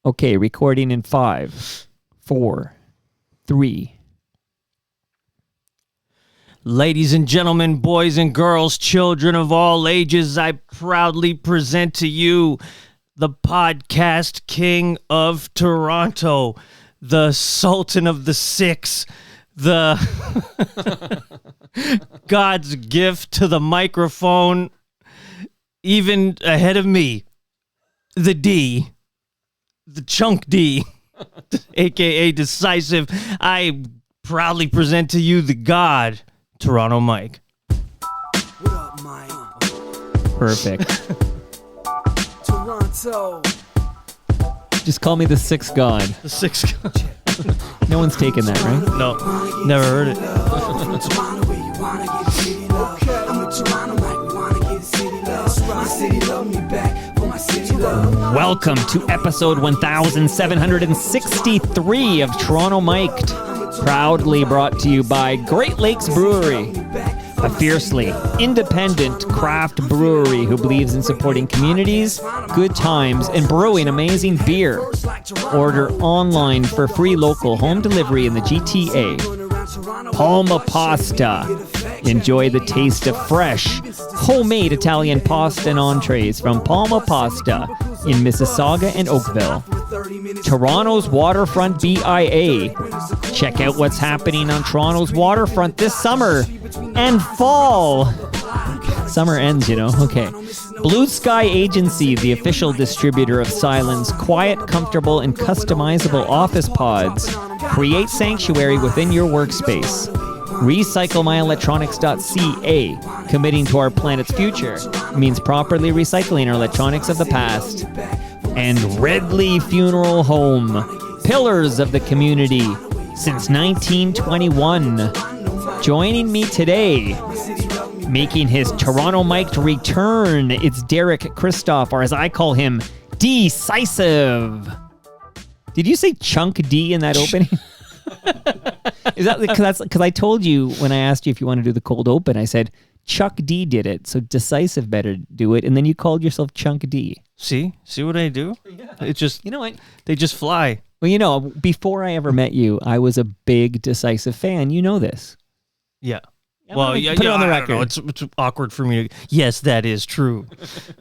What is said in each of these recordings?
Okay, recording in 5, 4, 3. Ladies and gentlemen, boys and girls, children of all ages, I proudly present to you the podcast king of Toronto, the Sultan of the Six, the God's gift to the microphone, even ahead of me, the D, the Chunk D, aka D-Sisive. I proudly present to you the God, Toronto Mike. What up, Mike? Perfect. Toronto. Just call me the Sixth God. The Six. No one's taken that, right? No, never heard it. From Toronto, where you wanna get city love. I'm a Toronto Mike, we wanna get city love. My city love me back for my city love. Welcome to episode 1763 of Toronto Mic'd, proudly brought to you by Great Lakes Brewery, a fiercely independent craft brewery who believes in supporting communities, good times, and brewing amazing beer. Order online for free local home delivery in the GTA. Palma Pasta. Enjoy the taste of fresh, homemade Italian pasta and entrees from Palma Pasta in Mississauga and Oakville. Toronto's Waterfront BIA. Check out what's happening on Toronto's waterfront this summer and fall. Summer ends, you know. Okay. Blue Sky Agency, the official distributor of Silent's quiet, comfortable, and customizable office pods. Create sanctuary within your workspace. RecycleMyElectronics.ca. Committing to our planet's future means properly recycling our electronics of the past. And Redley Funeral Home, pillars of the community since 1921. Joining me today, making his Toronto Mic'd return, it's Derek Christoph, or as I call him, D-Sisive. Did you say Chunk D in that opening? Is that because I told you when I asked you if you want to do the cold open, I said Chuck D did it, so D-Sisive better do it, and then you called yourself Chunk D. See what I do? Yeah. It just, you know what? They just fly. Well, you know, before I ever met you, I was a big D-Sisive fan. You know this. Yeah. Put it on the record. It's awkward for me. Yes, that is true,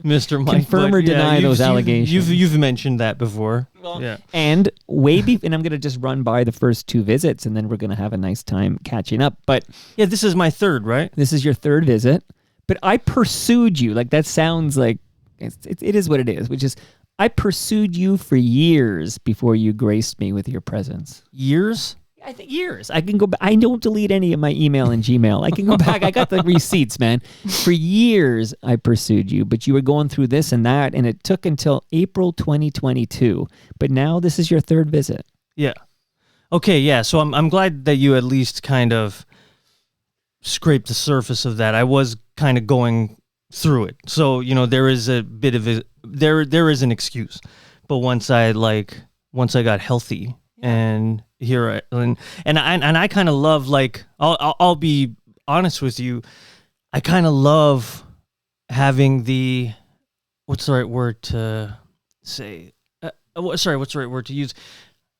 Mr. Mike. Confirm or deny those allegations. You've mentioned that before. Well, yeah. And and I'm going to just run by the first 2 visits, and then we're going to have a nice time catching up. But yeah, this is my third, right? This is your third visit. But I pursued you. Like, that sounds like it is what it is, which is I pursued you for years before you graced me with your presence. Years? I think years. I can go back. I don't delete any of my email and Gmail. I can go back. I got the receipts, man. For years, I pursued you, but you were going through this and that, and it took until April 2022. But now this is your third visit. Yeah. Okay, yeah. So I'm glad that you at least kind of scraped the surface of that. I was kind of going through it. So, you know, there is a bit of there is an excuse. But once I got healthy, and here I kind of love, like, I'll be honest with you, I kind of love having the, what's the right word to say? What's the right word to use?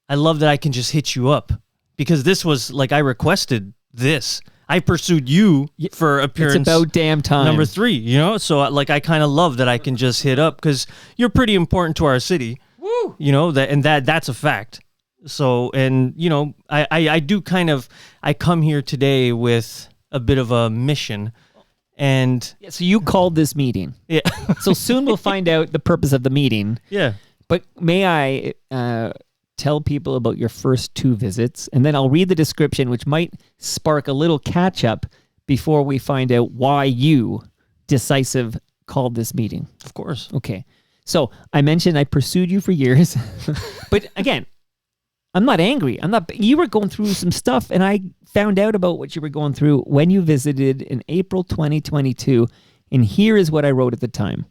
I love that I can just hit you up, because this was like, I requested this. I pursued you for appearance. It's about damn time. Number 3, you know? So, like, I kind of love that I can just hit up, because you're pretty important to our city. Woo! You know, that's a fact. So, and, you know, I do kind of, I come here today with a bit of a mission, and... Yeah, so you called this meeting. Yeah. So soon we'll find out the purpose of the meeting. Yeah. But may I tell people about your first 2 visits, and then I'll read the description, which might spark a little catch-up before we find out why you, D-Sisive, called this meeting. Of course. Okay. So I mentioned I pursued you for years, but again, I'm not angry. You were going through some stuff, and I found out about what you were going through when you visited in April 2022, and here is what I wrote at the time.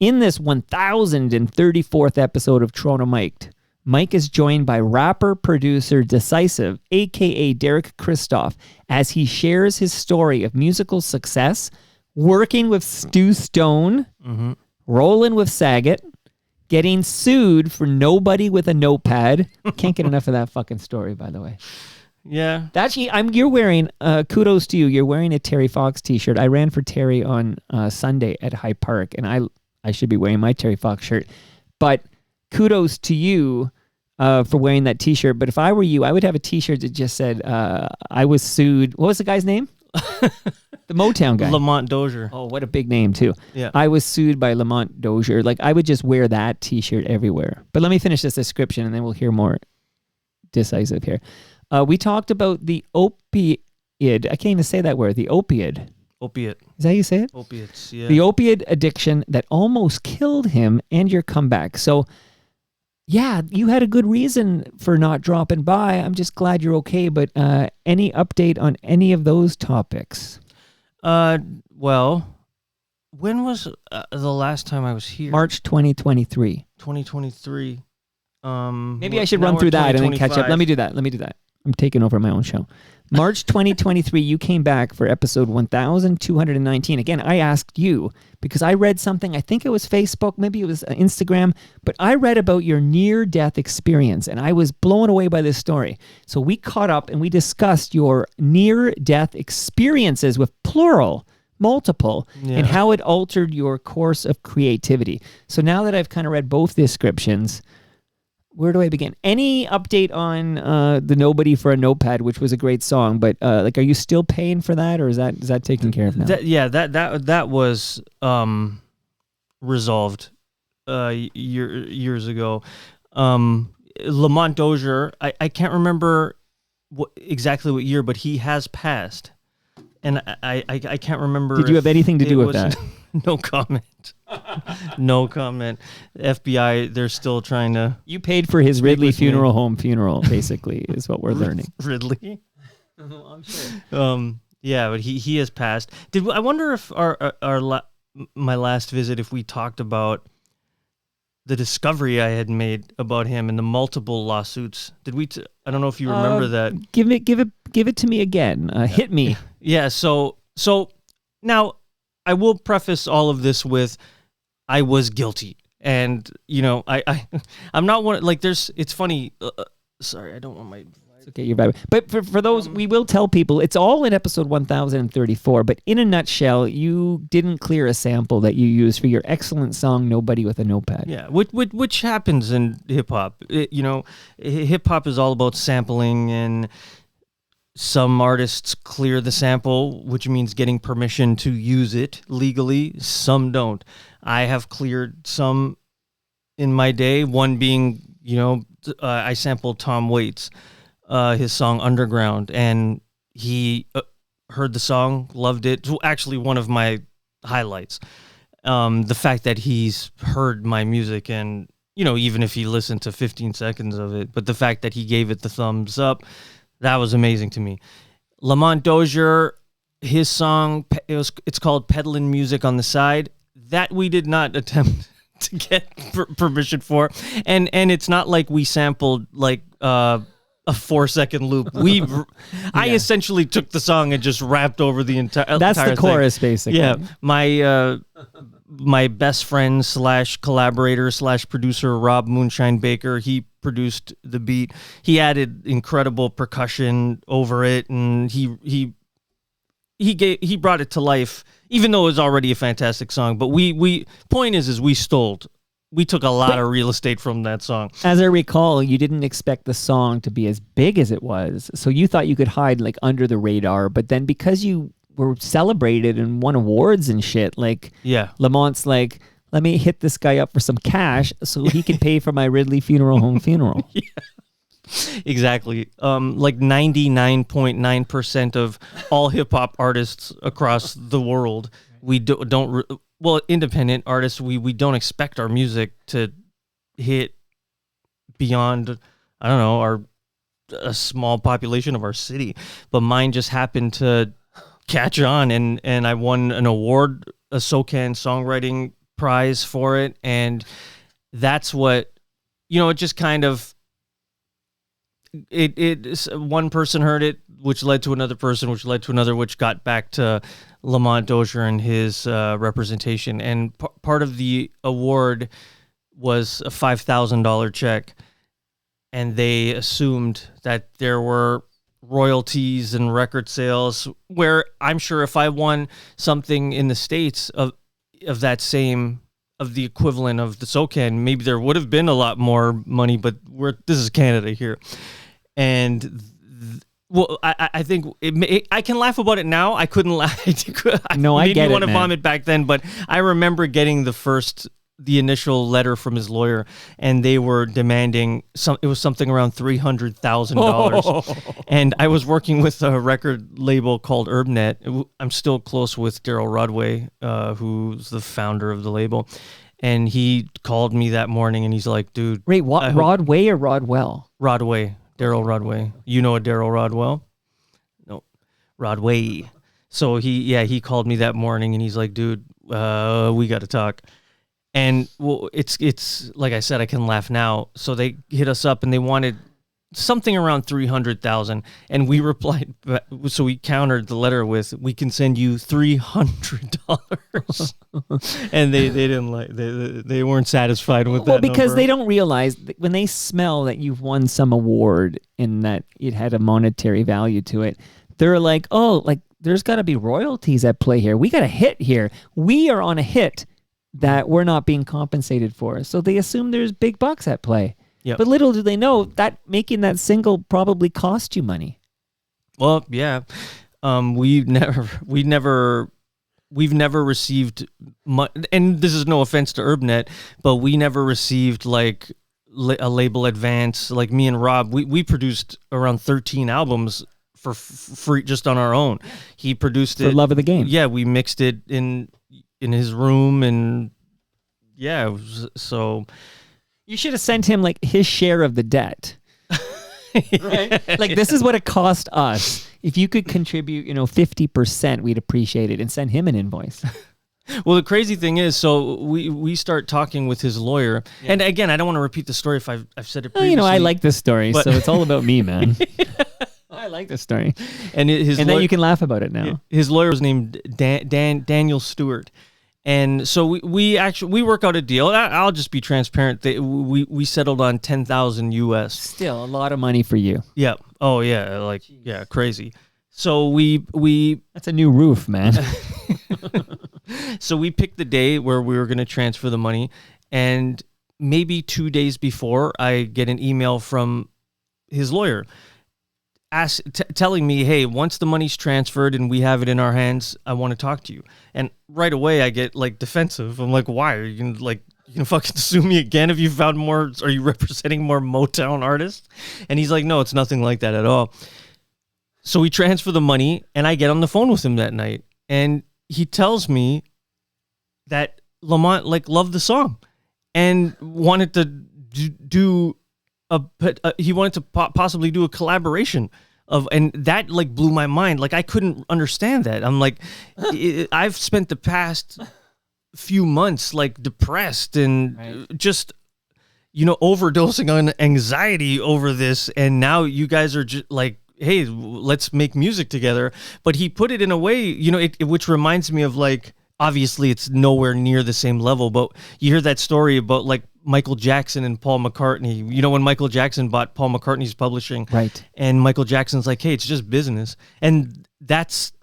In this 1034th episode of Toronto Mic'd, Mike is joined by rapper-producer D-Sisive, a.k.a. Derek Christoph, as he shares his story of musical success, working with Stu Stone, rolling with Saget, getting sued for nobody with a notepad. Can't get enough of that fucking story, by the way. Yeah. Actually, you're wearing, kudos to you, you're wearing a Terry Fox t-shirt. I ran for Terry on Sunday at Hyde Park, and I should be wearing my Terry Fox shirt. But kudos to you for wearing that t-shirt. But if I were you, I would have a t-shirt that just said, I was sued. What was the guy's name? The Motown guy. Lamont Dozier. Oh, what a big name, too. Yeah. I was sued by Lamont Dozier. Like, I would just wear that t-shirt everywhere. But let me finish this description, and then we'll hear more decisive here. We talked about the opiate. I can't even say that word. The opiate. Opiate. Is that how you say it? Opiates, yeah. The opiate addiction that almost killed him and your comeback. So, yeah, you had a good reason for not dropping by. I'm just glad you're okay. But any update on any of those topics? Well, when was the last time I was here? March 2023. 2023. Maybe I should run through that and then catch up. Let me do that. I'm taking over my own show. March 2023, you came back for episode 1219. Again, I asked you because I read something, I think it was Facebook, maybe it was Instagram, but I read about your near-death experience, and I was blown away by this story. So we caught up and we discussed your near-death experiences with plural, multiple, and how it altered your course of creativity. So now that I've kind of read both descriptions, where do I begin? Any update on the Nobody for a Notepad, which was a great song, but like, are you still paying for that, or is that taken care of now? That was resolved years ago. Lamont Dozier, I can't remember exactly what year, but he has passed, and I can't remember. Did you have anything to do with that? No comment. No comment. FBI, they're still trying to... You paid for his Ridley funeral home funeral, basically, is what we're learning. Ridley? I'm sure. Yeah, but he has passed. I wonder if my last visit, if we talked about the discovery I had made about him and the multiple lawsuits. Did we? I don't know if you remember that. Give it to me again. Hit me. Yeah. So now I will preface all of this with I was guilty, and I'm not one like. It's funny. Sorry, I don't want my. Okay, you're bad. But for those, we will tell people, it's all in episode 1034, but in a nutshell, you didn't clear a sample that you used for your excellent song, Nobody with a Notepad. Yeah, which happens in hip-hop. Hip-hop is all about sampling, and some artists clear the sample, which means getting permission to use it legally. Some don't. I have cleared some in my day, one being, I sampled Tom Waits. His song Underground, and he heard the song, loved it. It's actually one of my highlights. The fact that he's heard my music, and even if he listened to 15 seconds of it, but the fact that he gave it the thumbs up, that was amazing to me. Lamont Dozier, his song, it's called Peddlin' Music on the Side. That we did not attempt to get permission for, and it's not like we sampled like a 4-second loop. I essentially took the song and just rapped over the entire. That's the chorus, thing. basically. Yeah, my best friend / collaborator / producer Rob Moonshine Baker, he produced the beat. He added incredible percussion over it, and he brought it to life, even though it was already a fantastic song. But point is we took a lot of real estate from that song. As I recall, you didn't expect the song to be as big as it was, so you thought you could hide like under the radar. But then because you were celebrated and won awards and shit, like Lamont's like, let me hit this guy up for some cash so he can pay for my Ridley funeral home funeral. Yeah. Exactly. Like 99.9% of all hip hop artists across the world, we don't. Well, independent artists, we don't expect our music to hit beyond, I don't know, a small population of our city. But mine just happened to catch on, and I won an award, a SoCan songwriting prize for it, and that's what, it just kind of, one person heard it, which led to another person, which led to another, which got back to Lamont Dozier and his representation. And part of the award was a $5,000 check, and they assumed that there were royalties and record sales, where I'm sure if I won something in the States of that same, of the equivalent of the SOCAN, maybe there would have been a lot more money, but this is Canada here. And well, I think I can laugh about it now. I couldn't laugh. No, I get it, maybe want to man. vomit back then, but I remember getting the initial letter from his lawyer, and they were demanding it was something around $300,000. And I was working with a record label called Urbnet. I'm still close with Daryl Rodway, who's the founder of the label. And he called me that morning, and he's like, dude. Wait, what? Rodway or Rodwell? Rodway. Daryl Rodway. You know a Daryl Rodwell? No. Rodway. So he called me that morning, and he's like, dude, we got to talk. And well, it's like I said, I can laugh now. So they hit us up, and they wanted something around 300,000, and we replied. So we countered the letter with, "We can send you $300," and they didn't like, they weren't satisfied with that. Well, because number. they don't realize that when they smell that you've won some award and that it had a monetary value to it, they're like, oh, like there's got to be royalties at play here. We got a hit here. We are on a hit that we're not being compensated for. So they assume there's big bucks at play. Yep. But little do they know that making that single probably cost you money. Well, yeah. We've never received and this is no offense to Urbnet, but we never received like a label advance. Like me and Rob, we produced around 13 albums for free just on our own. He produced it For love of the game. Yeah, we mixed it in his room, and yeah, so You should have sent him like his share of the debt. Right? Like, this is what it cost us. If you could contribute, 50%, we'd appreciate it, and send him an invoice. Well, the crazy thing is, so we start talking with his lawyer, and again, I don't want to repeat the story if I've said it previously. I like this story, but- so it's all about me, man. I like this story. And then you can laugh about it now. His lawyer was named Daniel Stewart. And so we work out a deal. I'll just be transparent. We settled on 10,000 US. Still a lot of money for you. Yeah. Oh yeah. Yeah, crazy. So we That's a new roof, man. so we picked the day where we were going to transfer the money, and maybe 2 days before, I get an email from his lawyer telling me, hey, once the money's transferred and we have it in our hands, I want to talk to you. And right away I get like defensive. I'm like, why? Are you gonna fucking sue me again if you found more? Are you representing more Motown artists? And he's like, no, it's nothing like that at all. So we transfer the money, and I get on the phone with him that night, and he tells me that Lamont loved the song and wanted to do he wanted to possibly do a collaboration and that blew my mind. Like, I couldn't understand that. I'm like, I've spent the past few months depressed and just overdosing on anxiety over this, and now you guys are just like, hey, let's make music together. But he put it in a way, which reminds me of obviously it's nowhere near the same level, but you hear that story about Michael Jackson and Paul McCartney. When Michael Jackson bought Paul McCartney's publishing, right? And Michael Jackson's like, hey, it's just business. And that's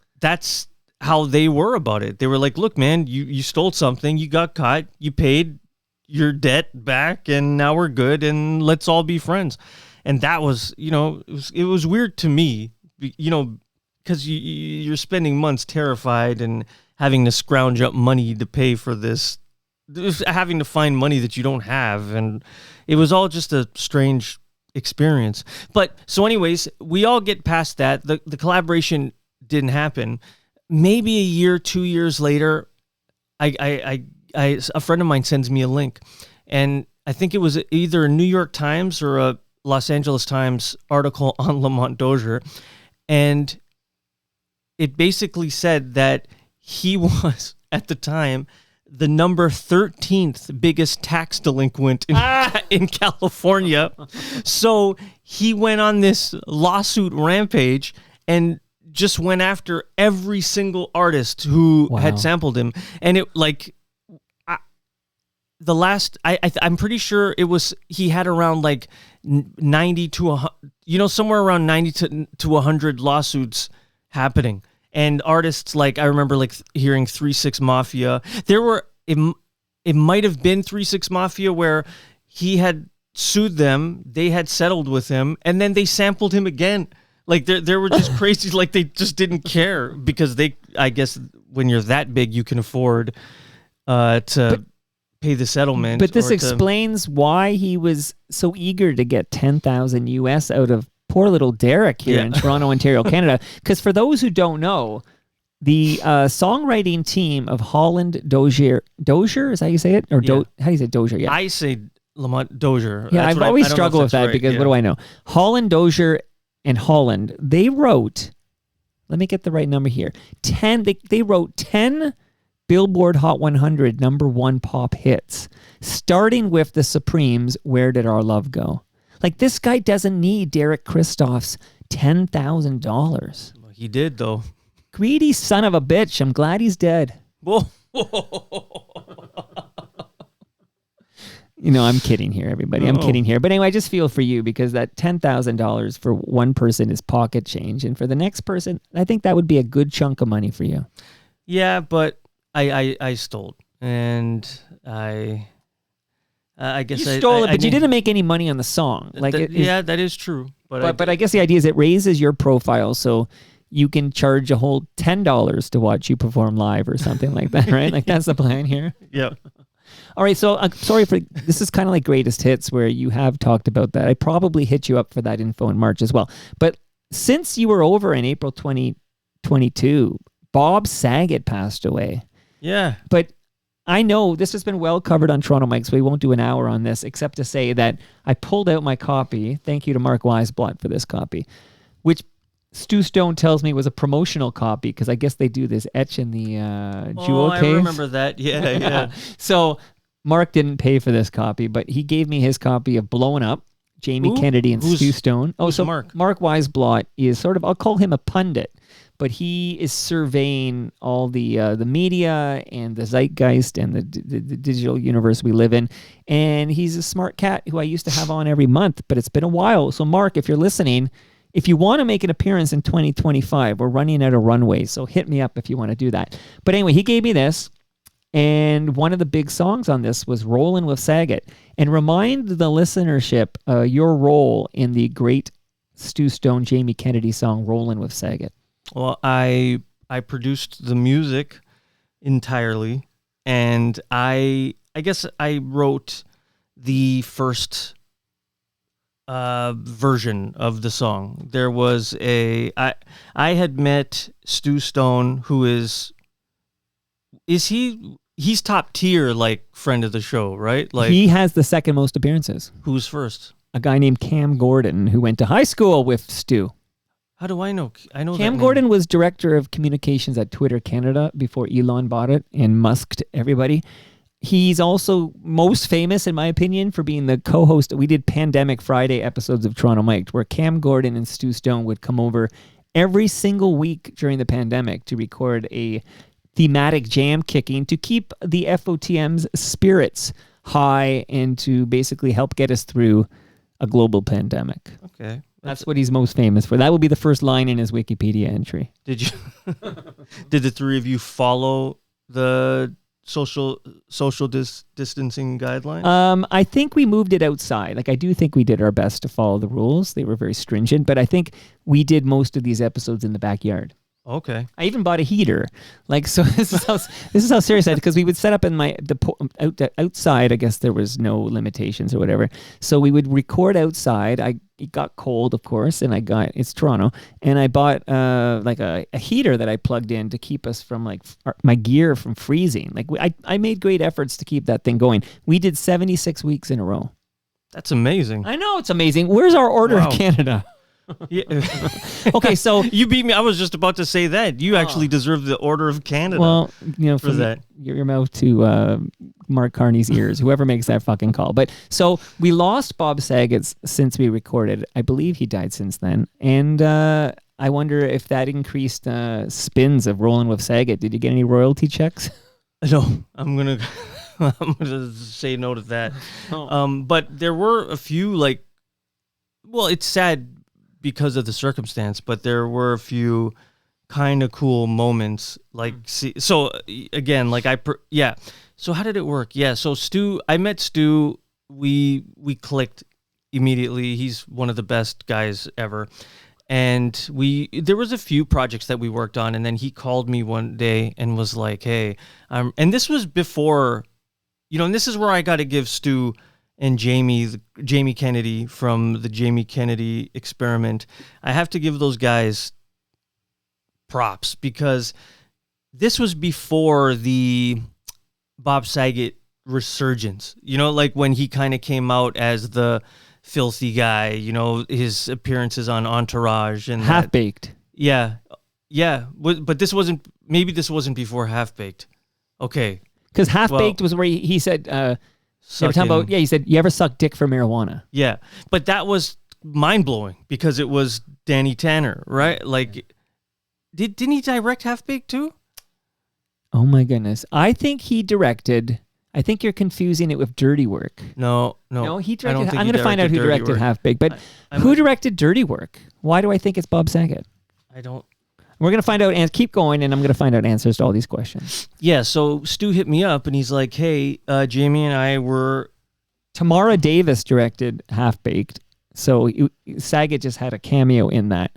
how they were about it. They were like, look, man, you stole something, you got caught, you paid your debt back, and now we're good, and let's all be friends. And that was, it was weird to me, because you're spending months terrified and having to scrounge up money to pay for this, having to find money that you don't have. And it was all just a strange experience. But so anyways, we all get past that. The collaboration didn't happen. Maybe a year, 2 years later, a friend of mine sends me a link, and I think it was either a New York Times or a Los Angeles Times article on Lamont Dozier. And it basically said that he was, at the time, the number 13th biggest tax delinquent in California. So he went on this lawsuit rampage and just went after every single artist who had sampled him. And it the last, I'm pretty sure it was, he had around like 90 to 100, somewhere around 90 to 100 lawsuits happening. And artists like, I remember like hearing 3-6 Mafia. There were, it might have been 3-6 Mafia where he had sued them, they had settled with him, and then they sampled him again. Like there were just crazy, like they just didn't care because I guess when you're that big, you can afford to pay the settlement. But this explains why he was so eager to get 10,000 US out of poor little Derek here in Toronto, Ontario, Canada. Because for those who don't know, the songwriting team of Holland Dozier, is that how you say it? Or how do you say Dozier? Yeah, I say Lamont Dozier. Yeah, I've always struggled with that because what do I know? Holland Dozier and Holland, they wrote, let me get the right number here, 10, they wrote 10 Billboard Hot 100 #1 pop hits, starting with the Supremes' Where Did Our Love Go? Like, this guy doesn't need Derek Christoph's $10,000. He did, though. Greedy son of a bitch. I'm glad he's dead. Whoa. I'm kidding here, everybody. I'm kidding here. But anyway, I just feel for you because that $10,000 for one person is pocket change. And for the next person, I think that would be a good chunk of money for you. Yeah, but I stole. And I guess you stole it, but you didn't make any money on the song. That is true. But I guess the idea is it raises your profile so you can charge a whole $10 to watch you perform live or something like that, right? Like that's the plan here. Yep. All right, so sorry for this is kind of like greatest hits where you have talked about that. I probably hit you up for that info in March as well. But since you were over in April 2022, Bob Saget passed away. Yeah. But I know this has been well covered on Toronto Mike, so we won't do an hour on this, except to say that I pulled out my copy. Thank you to Mark Weisblot for this copy, which Stu Stone tells me was a promotional copy because I guess they do this etch in the jewel case. I remember that. Yeah. So Mark didn't pay for this copy, but he gave me his copy of Blowing Up, Jamie Kennedy and Stu Stone. Mark? Mark Weisblot is sort of, I'll call him a pundit, but he is surveying all the media and the zeitgeist and the digital universe we live in. And he's a smart cat who I used to have on every month, but it's been a while. So Mark, if you're listening, if you want to make an appearance in 2025, we're running out of runway. So hit me up if you want to do that. But anyway, he gave me this. And one of the big songs on this was Rollin' with Saget. And remind the listenership your role in the great Stu Stone, Jamie Kennedy song, Rollin' with Saget. Well, I produced the music entirely, and I guess I wrote the first version of the song. There was I had met Stu Stone, who he's top tier, like, friend of the show, right? Like, he has the second most appearances. Who's first? A guy named Cam Gordon, who went to high school with Stu. How do I know? I know Cam Gordon was director of communications at Twitter Canada before Elon bought it and musked everybody. He's also most famous, in my opinion, for being the co-host. We did Pandemic Friday episodes of Toronto Mic'd, where Cam Gordon and Stu Stone would come over every single week during the pandemic to record a thematic jam kicking to keep the FOTM's spirits high and to basically help get us through a global pandemic. Okay. That's what he's most famous for. That would be the first line in his Wikipedia entry. Did the three of you follow the social distancing guidelines? I think we moved it outside. Like, I do think we did our best to follow the rules. They were very stringent, but I think we did most of these episodes in the backyard. Okay. I even bought a heater. Like, so this is how serious I am, because we would set up in outside. I guess there was no limitations or whatever. So we would record outside. It got cold, of course, and it's Toronto, and I bought like a heater that I plugged in to keep us from my gear from freezing. Like, I made great efforts to keep that thing going. We did 76 weeks in a row. That's amazing. I know, it's amazing. Where's our Order of Canada? Yeah. Okay, so you beat me. I was just about to say that you actually deserve the Order of Canada. Well, for that, your mouth to Mark Carney's ears. Whoever makes that fucking call. But so we lost Bob Saget since we recorded. I believe he died since then, and I wonder if that increased spins of Rolling with Saget. Did you get any royalty checks? No, I'm gonna. I'm gonna say no to that. Oh. But there were a few well, it's sad because of the circumstance, but there were a few kind of cool moments. So again, yeah. So how did it work? Yeah. So Stu, I met Stu. We clicked immediately. He's one of the best guys ever. And there was a few projects that we worked on, and then he called me one day and was like, "Hey," and this was before, and this is where I got to give Stu and Jamie Kennedy from the Jamie Kennedy Experiment. I have to give those guys props because this was before the Bob Saget resurgence. Like when he kind of came out as the filthy guy, his appearances on Entourage and Half Baked. Yeah. But this wasn't before Half Baked. Okay. Because Half Baked was where he said, he said, you ever suck dick for marijuana? Yeah. But that was mind blowing because it was Danny Tanner, right? Like, didn't he direct Half Baked too? Oh my goodness. I think he directed. I think you're confusing it with Dirty Work. No, he directed. I'm going to find out who directed Half Baked, but who directed Dirty Work? Why do I think it's Bob Saget? I don't. We're going to find out and keep going, and I'm going to find out answers to all these questions. Yeah, so Stu hit me up, and he's like, "Hey, Jamie and I were." Tamara Davis directed Half Baked, so Saget just had a cameo in that.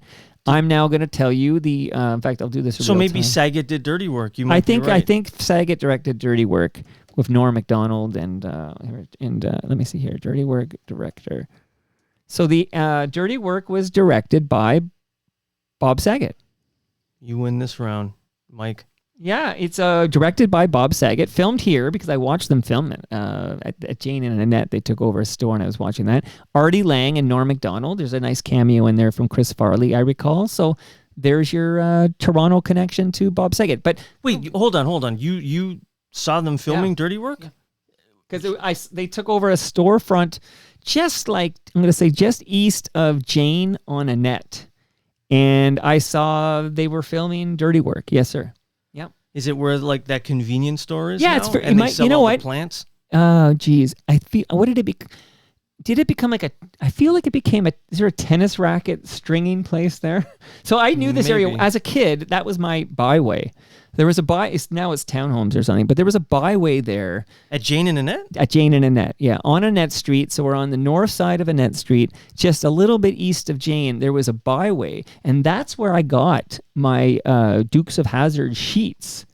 I'm now going to tell you the. In fact, I'll do this. So maybe Saget did Dirty Work. I think Saget directed Dirty Work with Norm Macdonald and let me see here, Dirty Work director. So the Dirty Work was directed by Bob Saget. You win this round, Mike. Yeah, it's directed by Bob Saget, filmed here because I watched them film it at Jane and Annette. They took over a store and I was watching that. Artie Lang and Norm Macdonald. There's a nice cameo in there from Chris Farley, I recall. So there's your Toronto connection to Bob Saget. But wait, hold on. You saw them filming Dirty Work? Because they took over a storefront just east of Jane on Annette. And I saw they were filming Dirty Work. Yes, sir. Yep. Is it where that convenience store is? Yeah, now? it's for, and they sell all the plants? Oh, geez. I feel. What did it be? Did it become I feel like it became is there a tennis racket stringing place there? So I knew this area as a kid. That was my byway. There was now it's townhomes or something, but there was a byway there. At Jane and Annette? At Jane and Annette, yeah. On Annette Street, so we're on the north side of Annette Street, just a little bit east of Jane, there was a byway, and that's where I got my Dukes of Hazzard sheets.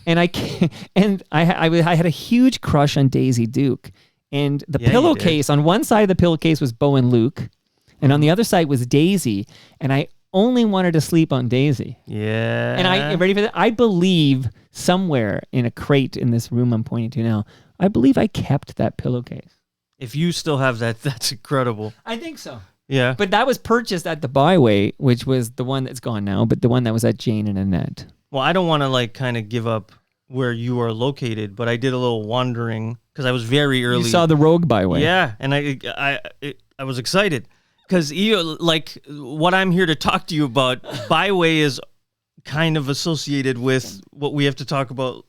And I had a huge crush on Daisy Duke. And the pillowcase, on one side of the pillowcase was Bo and Luke, and on the other side was Daisy, and I only wanted to sleep on Daisy. Yeah. And I ready for that. I believe somewhere in a crate in this room I'm pointing to now, I believe I kept that pillowcase. If you still have that, that's incredible. I think so. Yeah. But that was purchased at the Byway, which was the one that's gone now, but the one that was at Jane and Annette. Well, I don't want to kind of give up where you are located, but I did a little wandering because I was very early. You saw the Rogue Byway. Yeah, and I was excited. Because what I'm here to talk to you about, Byway is kind of associated with what we have to talk about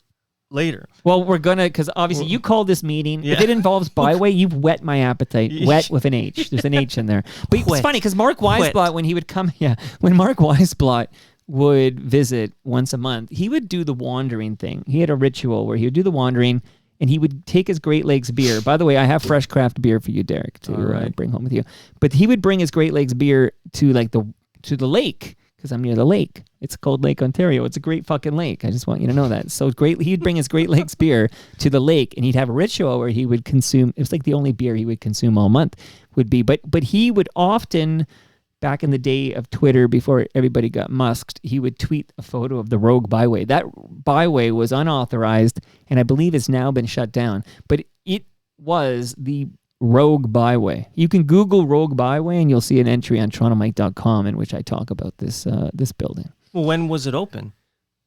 later. Well, we're going to, because obviously you called this meeting. Yeah. If it involves Byway, you've whet my appetite. Wet with an H. There's an H in there. But it's funny because Mark Weisblot, when he would come, when Mark Weisblot would visit once a month, he would do the wandering thing. He had a ritual where he would do the wandering, and he would take his Great Lakes beer. By the way, I have fresh craft beer for you, Derek, to bring home with you. But he would bring his Great Lakes beer to the lake, because I'm near the lake. It's called Lake Ontario. It's a great fucking lake. I just want you to know that. So he'd bring his Great Lakes beer to the lake, and he'd have a ritual where he would consume. It was like the only beer he would consume all month would be. But he would often, back in the day of Twitter, before everybody got musked, he would tweet a photo of the Rogue Byway. That byway was unauthorized, and I believe it's now been shut down. But it was the Rogue Byway. You can Google Rogue Byway, and you'll see an entry on TorontoMike.com in which I talk about this building. Well, when was it open?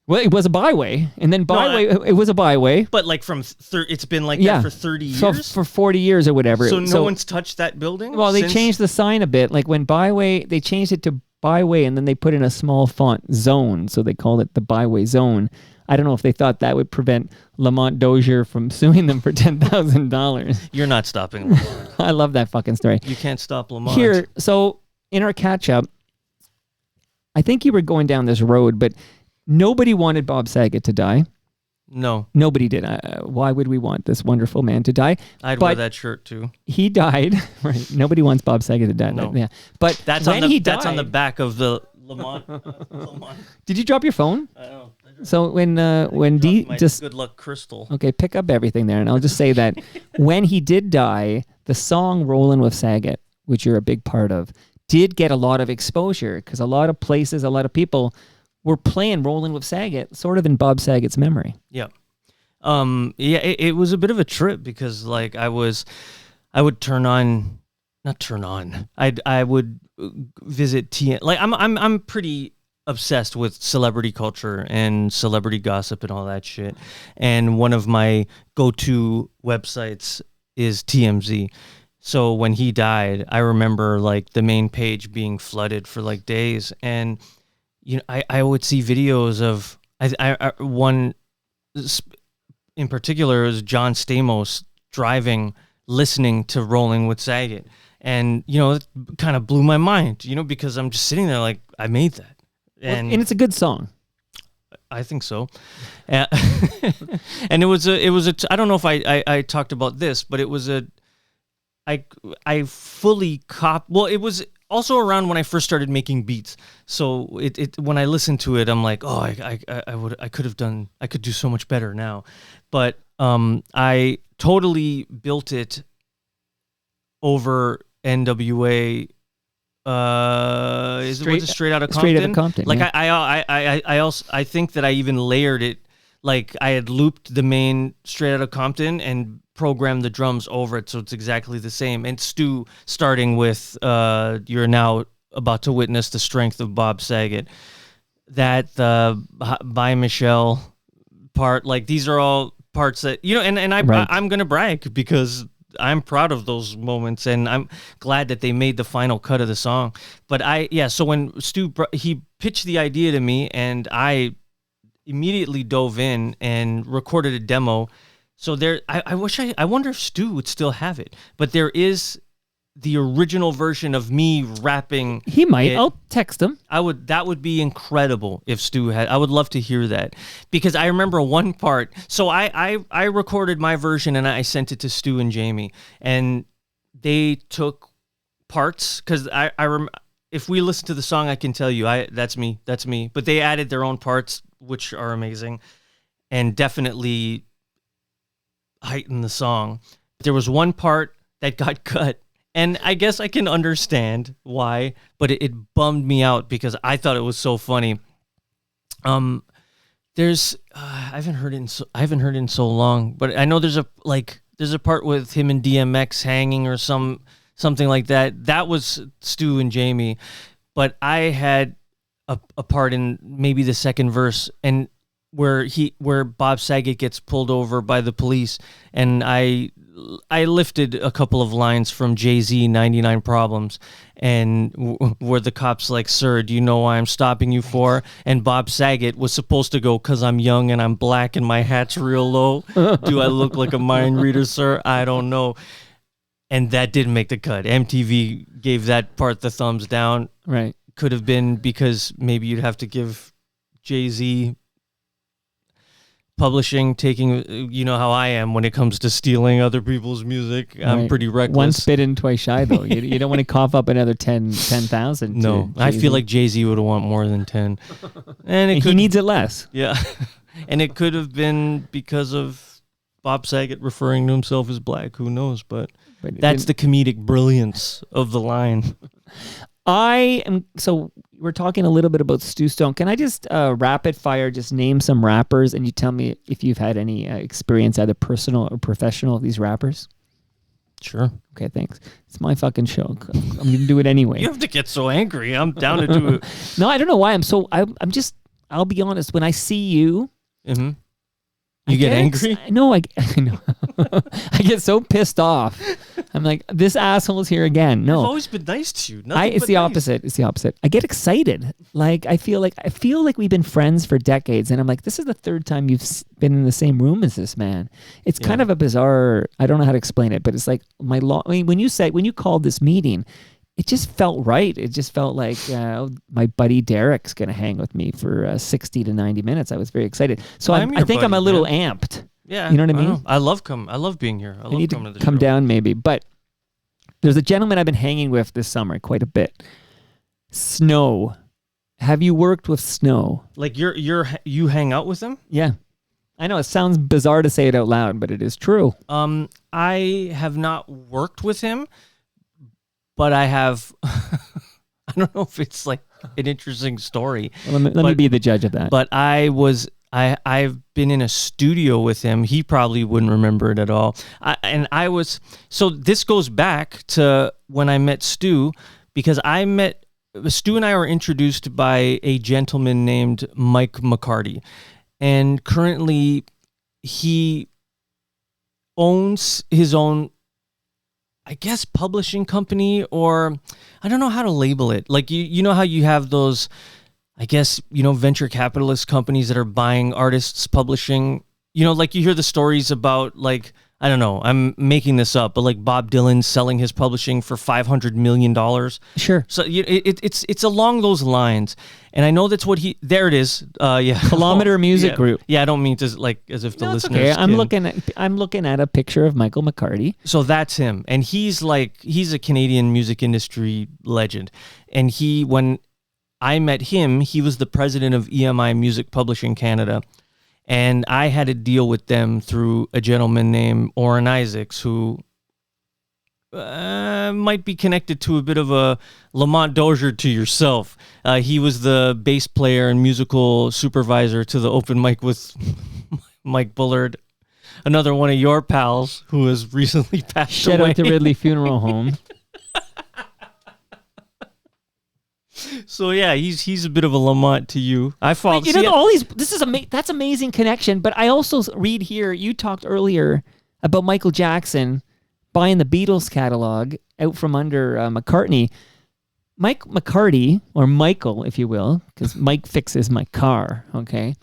Well, it was a byway, and then it was a byway. But it's been that for 30 years? So for 40 years or whatever. So no one's touched that building? Well, they changed the sign a bit. Like when Byway, they changed it to Byway, and then they put in a small font, Zone, so they called it the Byway Zone. I don't know if they thought that would prevent Lamont Dozier from suing them for $10,000. You're not stopping Lamont. I love that fucking story. You can't stop Lamont. Here, so in our catch up, I think you were going down this road, but nobody wanted Bob Saget to die. No. Nobody did. Why would we want this wonderful man to die? I'd wear that shirt too. He died. Right. Nobody wants Bob Saget to die. No. Yeah. But That's when on the he died, that's on the back of the Lamont. Lamont. Did you drop your phone? I don't know. So when D My just good luck crystal. okay, pick up everything there, and I'll just say that when he did die, the song "Rollin' with Saget," which you're a big part of, did get a lot of exposure because a lot of places, a lot of people were playing "Rollin' with Saget," sort of in Bob Saget's memory. Yeah. It was a bit of a trip because like I would I would visit like I'm pretty obsessed with celebrity culture and celebrity gossip and all that shit. And one of my go-to websites is TMZ. So when he died, I remember like the main page being flooded for like days, and I would see videos of one in particular is John Stamos driving, listening to Rolling with Saget. And, it kind of blew my mind, because I'm just sitting there like, I made that. And it's a good song. I think so. And it was I don't know if I talked about this, but it was I fully it was also around when I first started making beats. So it when I listened to it, I'm like, oh, I could do so much better now. But I totally built it over NWA. Was it Straight Outta Compton? Straight Outta Compton. Like yeah. I think that I even layered it. Like I had looped the main Straight Outta Compton and programmed the drums over it, so it's exactly the same. And Stu, starting with "You're now about to witness the strength of Bob Saget," that "By Michelle" part, like these are all parts that I'm gonna brag because I'm proud of those moments, and I'm glad that they made the final cut of the song. But so when Stu he pitched the idea to me, and I immediately dove in and recorded a demo. So I wonder if Stu would still have it, but there is the original version of me rapping. He might. I'll text him. That would be incredible if Stu had. I would love to hear that because I remember one part. So I recorded my version and I sent it to Stu and Jamie, and they took parts because if we listen to the song, I can tell you that's me. But they added their own parts, which are amazing, and definitely heighten the song. There was one part that got cut, and I guess I can understand why, but it bummed me out because I thought it was so funny. I haven't heard it in so long, but I know there's a part with him and DMX hanging or something like that. That was Stu and Jamie, but I had a part in maybe the second verse and where Bob Saget gets pulled over by the police, and I lifted a couple of lines from Jay-Z 99 Problems, and where the cop's like, "Sir, do you know why I'm stopping you for?" And Bob Saget was supposed to go, "'Cause I'm young and I'm black and my hat's real low. Do I look like a mind reader, sir? I don't know." And that didn't make the cut. MTV gave that part the thumbs down. Right. Could have been because maybe you'd have to give Jay-Z publishing, taking, how I am when it comes to stealing other people's music. Right. I'm pretty reckless. Once bitten, twice shy, though. You don't want to cough up another 10,000. No, I feel like Jay-Z would want more than 10. And he needs it less. Yeah. And it could have been because of Bob Saget referring to himself as black. Who knows? But that's the comedic brilliance of the line. So we're talking a little bit about Stu Stone. Can I just rapid fire just name some rappers and you tell me if you've had any experience, either personal or professional, of these rappers? Sure. Okay, thanks. It's my fucking show. I'm going to do it anyway. You have to get so angry. I'm down to do it. No, I don't know why I'll be honest. When I see you, mm-hmm. You get angry? No, I know. I get so pissed off I'm like, this asshole's here again. No, I've always been nice to you. Nothing it's but the nice. opposite. It's the opposite. I get excited. Like I feel like we've been friends for decades, and I'm like, this is the third time you've been in the same room as this man. It's kind of a bizarre. I don't know how to explain it, but it's like when you called this meeting, it just felt right. It just felt like my buddy Derek's going to hang with me for 60 to 90 minutes. I was very excited. So I think I'm a little amped. Yeah, you know what I mean. I love being here. I need coming to the come show. down maybe, but there's a gentleman I've been hanging with this summer quite a bit. Snow. Have you worked with Snow? Like you hang out with him? Yeah. I know it sounds bizarre to say it out loud, but it is true. I have not worked with him, but I have. I don't know if it's like an interesting story. Well, let me be the judge of that. But I've been in a studio with him. He probably wouldn't remember it at all. So this goes back to when I met Stu, because Stu and I were introduced by a gentleman named Mike McCarty. And currently he owns his own, I guess, publishing company, or I don't know how to label it. Like, you know how you have those, I guess, venture capitalist companies that are buying artists' publishing. Like you hear the stories about, like, I don't know, I'm making this up, but like Bob Dylan selling his publishing for $500 million. Sure. So it's along those lines. And I know that's what there it is. Yeah. Kilometer Music Group. Yeah, I don't mean to, like, as if the listeners okay. can. I'm looking at a picture of Michael McCarty. So that's him. And he's a Canadian music industry legend. And when I met him, he was the president of EMI Music Publishing Canada. And I had a deal with them through a gentleman named Orrin Isaacs, who might be connected to a bit of a Lamont Dozier to yourself. He was the bass player and musical supervisor to the open mic with Mike Bullard, another one of your pals who has recently passed Shout away. out to Ridley Funeral Home. So yeah, he's a bit of a Lamont to you. I follow. All these. This is that's amazing connection. But I also read here. You talked earlier about Michael Jackson buying the Beatles catalog out from under McCartney. Mike McCarty, or Michael, if you will, because Mike fixes my car. Okay,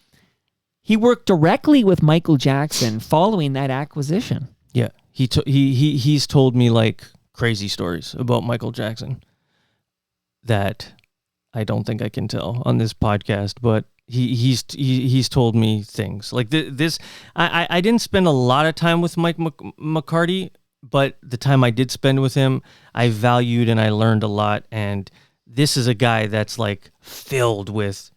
he worked directly with Michael Jackson following that acquisition. Yeah, he's told me like crazy stories about Michael Jackson that I don't think I can tell on this podcast, but he's told me things like this. I didn't spend a lot of time with Mike McCarty, but the time I did spend with him, I valued and I learned a lot. And this is a guy that's like filled with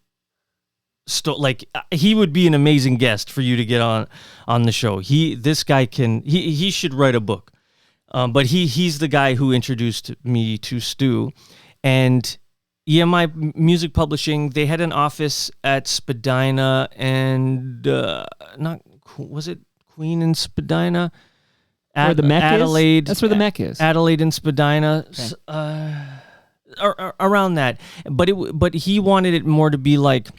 he would be an amazing guest for you to get on the show. This guy he should write a book. But he's the guy who introduced me to Stu. And EMI Music Publishing, they had an office at Spadina and was it Queen and Spadina? Where the Mech Adelaide. Is? That's where the Mech is. Adelaide and Spadina, around that. But he wanted it more to be like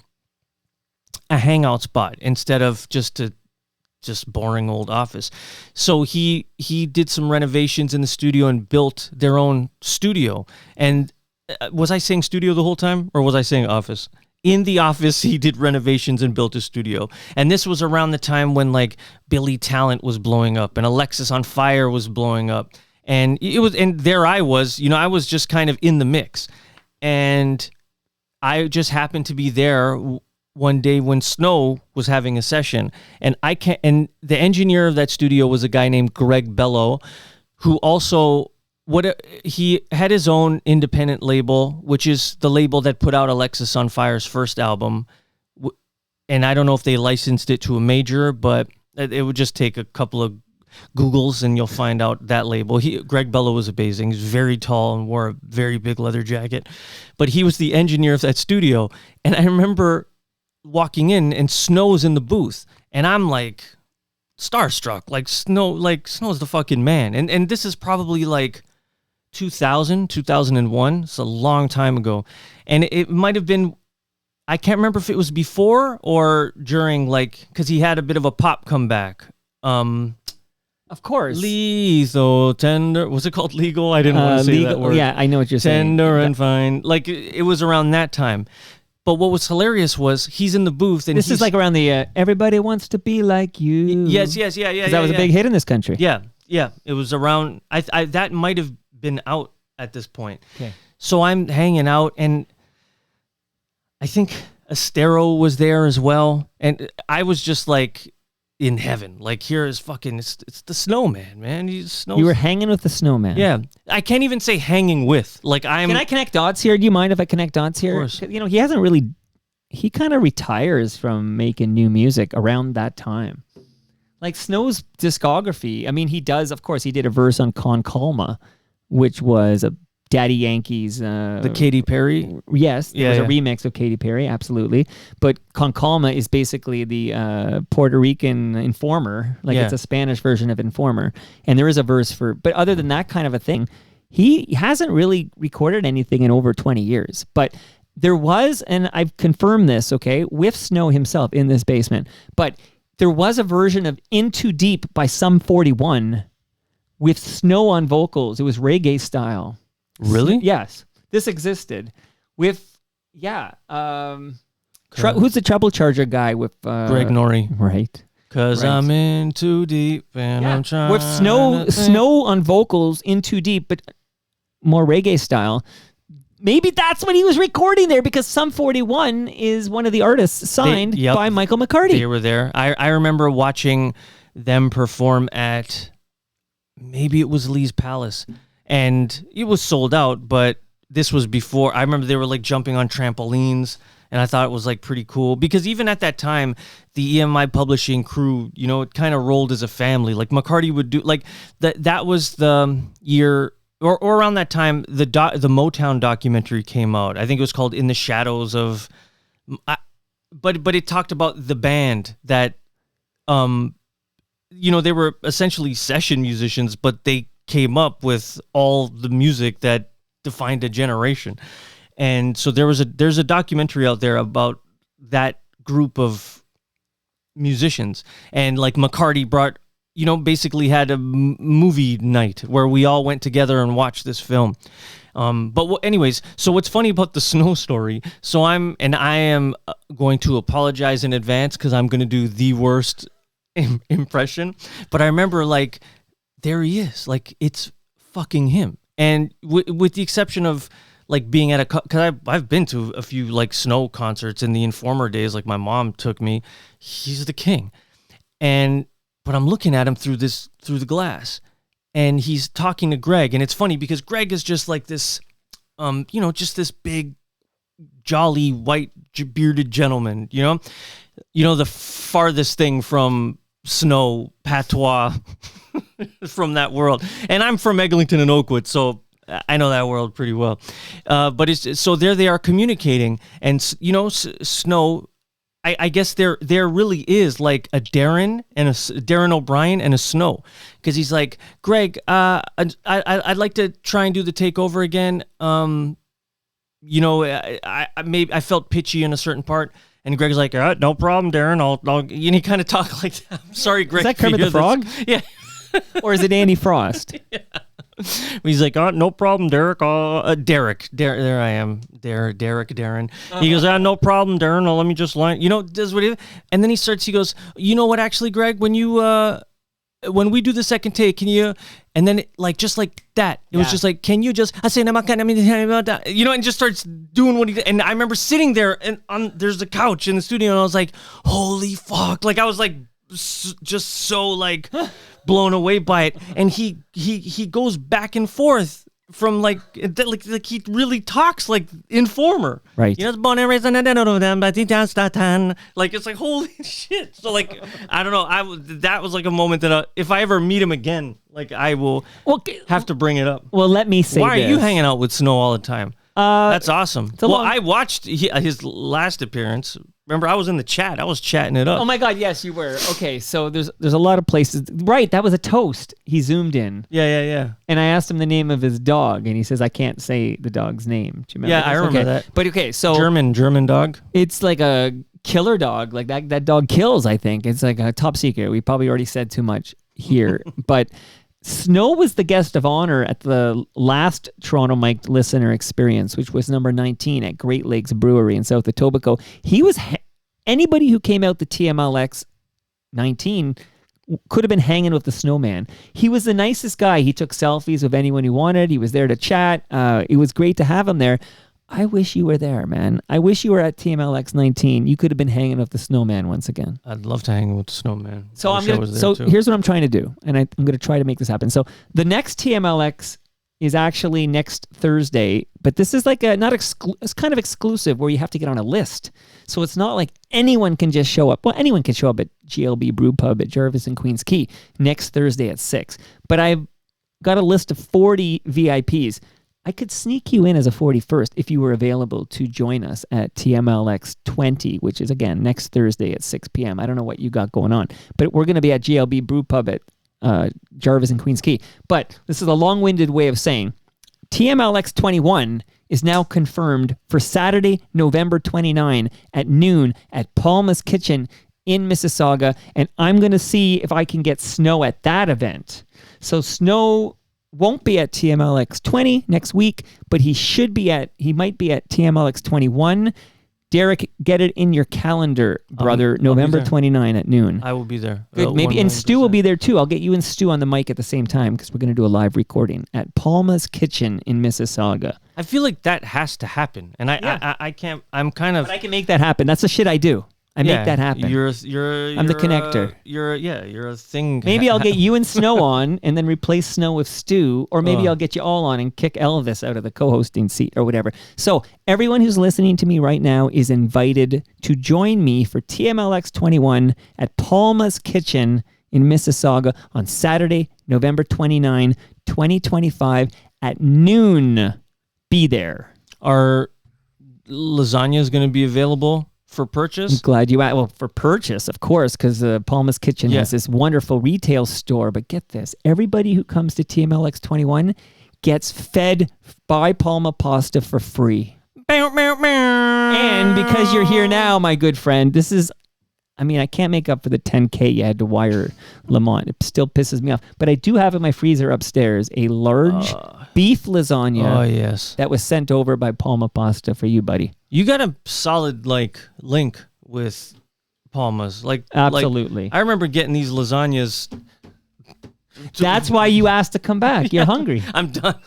a hangout spot instead of just boring old office. So he did some renovations in the studio and built their own studio. And was I saying studio the whole time, or was I saying office? In the office, he did renovations and built a studio. And this was around the time when like Billy Talent was blowing up and Alexis on Fire was blowing up. And there I was, I was just kind of in the mix. And I just happened to be there one day when Snow was having a session. And the engineer of that studio was a guy named Greg Bello, who also he had his own independent label, which is the label that put out Alexis on Fire's first album. And I don't know if they licensed it to a major, but it would just take a couple of Googles and you'll find out that label. Greg Bello was amazing. He's very tall and wore a very big leather jacket, but he was the engineer of that studio. And I remember walking in and Snow's in the booth and I'm like starstruck, like Snow's the fucking man. And this is probably like 2001. It's a long time ago. And it might have been, I can't remember if it was before or during, like, because he had a bit of a pop comeback. Of course. Lethal, tender. Was it called legal? I didn't want to say legal, that word. Yeah, I know what you're saying. Tender and fine. Like, it was around that time. But what was hilarious was he's in the booth. And This is like around the Everybody Wants to Be Like You. Yes. Yeah. 'Cause that was a big hit in this country. Yeah. It was around. I that might have been out at this point. Okay. So I'm hanging out, and I think Estero was there as well, and I was just like in heaven. Like, here is fucking. It's the snowman, man. You were hanging with the snowman. Yeah. I can't even say hanging with. Like, I'm. Can I connect dots here? Do you mind if I connect dots here? Of course. You know, he hasn't really. He kind of retires from making new music around that time. Like Snow's discography. I mean, he does. Of course, he did a verse on Con Calma, which was a Daddy Yankees. The Katy Perry? Yes, it was a remix of Katy Perry, absolutely. But Con Calma is basically the Puerto Rican Informer. Like, it's a Spanish version of Informer. And there is a verse for... But other than that kind of a thing, he hasn't really recorded anything in over 20 years. But there was, and I've confirmed this, okay, with Snow himself in this basement, but there was a version of In Too Deep by Sum 41 with Snow on vocals. It was reggae style. Really? Yes. This existed with, who's the Trouble Charger guy with... Greg Norrie. Right. Because I'm in too deep and I'm trying... With Snow on vocals, In Too Deep, but more reggae style. Maybe that's what he was recording there, because Sum 41 is one of the artists signed by Michael McCarty. They were there. I remember watching them perform at... Maybe it was Lee's Palace. And it was sold out, but this was before. I remember they were like jumping on trampolines, and I thought it was like pretty cool, because even at that time, the EMI publishing crew, you know, it kind of rolled as a family. Like McCarty would do like that. That was the year, or around that time, the Motown documentary came out. I think it was called In the Shadows of, but it talked about the band that, you know, they were essentially session musicians, but they came up with all the music that defined a generation. And so there's a documentary out there about that group of musicians, and like McCarty brought, you know, basically had a movie night where we all went together and watched this film. Anyways, so what's funny about the Snow story, I am going to apologize in advance, because I'm going to do the worst impression, but I remember, like, there he is. Like, it's fucking him. And with the exception of, like, being at because I've been to a few, like, Snow concerts in the Informer days. Like, my mom took me. He's the king. But I'm looking at him through the glass, and he's talking to Greg. And it's funny, because Greg is just like this, you know, just this big, jolly, white, bearded gentleman, you know, the farthest thing from Snow patois from that world. And I'm from Eglinton and Oakwood, so I know that world pretty well. But so there they are communicating, and you know, Snow, I guess there really is like a Darren and a Darren O'Brien and a Snow, because he's like, Greg, I'd like to try and do the takeover again. You know, I felt pitchy in a certain part. And Greg's like, no problem, Darren. I'll and he kind of talk like that. I'm sorry, Greg. Is that Kermit the Frog? Yeah. Or is it Andy Frost? Yeah. He's like, no problem, Derek. Derek. There I am. Derek, Darren. He goes, no problem, Darren. Let me just line. You know, does what he... And then he goes, you know what, actually, Greg, when we do the second take, can you... And then, just like that, it was just like, can you just... I say, you know, and just starts doing what he did. And I remember sitting there, and there's a couch in the studio, and I was like, holy fuck. Like, I was like, just so, like, blown away by it. And he goes back and forth from, like he really talks like Informer. Right. You know, like, it's like, holy shit. So, like, I don't know. That was like a moment that if I ever meet him again, like, I will have to bring it up. Well, let me say Why are you hanging out with Snow all the time? That's awesome. I watched his last appearance. Remember, I was in the chat. I was chatting it up. Oh my God, yes, you were. Okay, so there's a lot of places. Right, that was a toast. He zoomed in. Yeah. And I asked him the name of his dog, and he says, I can't say the dog's name. Do you remember Yeah, this? I remember that. But okay, so... German dog? It's like a killer dog. Like, that dog kills, I think. It's like a top secret. We probably already said too much. here, but Snow was the guest of honor at the last Toronto Mike listener experience, which was number 19 at Great Lakes Brewery in South Etobicoke. He was anybody who came out the TMLX 19 could have been hanging with the Snowman. He was the nicest guy. He took selfies with anyone who wanted. He was there to chat. It was great to have him there. I wish you were there, man. I wish you were at TMLX 19. You could have been hanging with the Snowman once again. I'd love to hang with the Snowman. So here's what I'm trying to do, and I'm going to try to make this happen. So the next TMLX is actually next Thursday, but this is like it's kind of exclusive where you have to get on a list. So it's not like anyone can just show up. Well, anyone can show up at GLB Brew Pub at Jarvis and Queens Quay next Thursday at 6. But I've got a list of 40 VIPs. I could sneak you in as a 41st if you were available to join us at TMLX 20, which is, again, next Thursday at 6 p.m. I don't know what you got going on, but we're going to be at GLB Brew Pub at Jarvis and Queens Quay. But this is a long-winded way of saying TMLX 21 is now confirmed for Saturday, November 29 at noon at Palma's Kitchen in Mississauga, and I'm going to see if I can get Snow at that event. So Snow won't be at TMLX 20 next week, but he might be at TMLX 21. Derek, get it in your calendar, brother. November 29 at noon. I will be there. Good. Maybe, and Stu will be there too. I'll get you and Stu on the mic at the same time because we're going to do a live recording at Palma's Kitchen in Mississauga. I feel like that has to happen, and I can't. I'm kind of. But I can make that happen. That's the shit I do. I make that happen. You're I'm the connector. You're a thing. Maybe I'll get you and Snow on and then replace Snow with Stu, or maybe I'll get you all on and kick Elvis out of the co-hosting seat or whatever. So everyone who's listening to me right now is invited to join me for TMLX 21 at Palma's Kitchen in Mississauga on Saturday, November 29, 2025 at noon. Be there. Are lasagnas going to be available for purchase? I'm glad you asked. Well, for purchase, of course, because Palma's Kitchen has this wonderful retail store. But get this, everybody who comes to TMLX 21 gets fed by Palma Pasta for free. And because you're here now, my good friend, this is, I can't make up for the $10K you had to wire Lamont. It still pisses me off. But I do have in my freezer upstairs a large beef lasagna. Oh, yes. That was sent over by Palma Pasta for you, buddy. You got a solid link with Palma's. Absolutely. I remember getting these lasagnas. That's why you asked to come back. You're hungry. I'm done.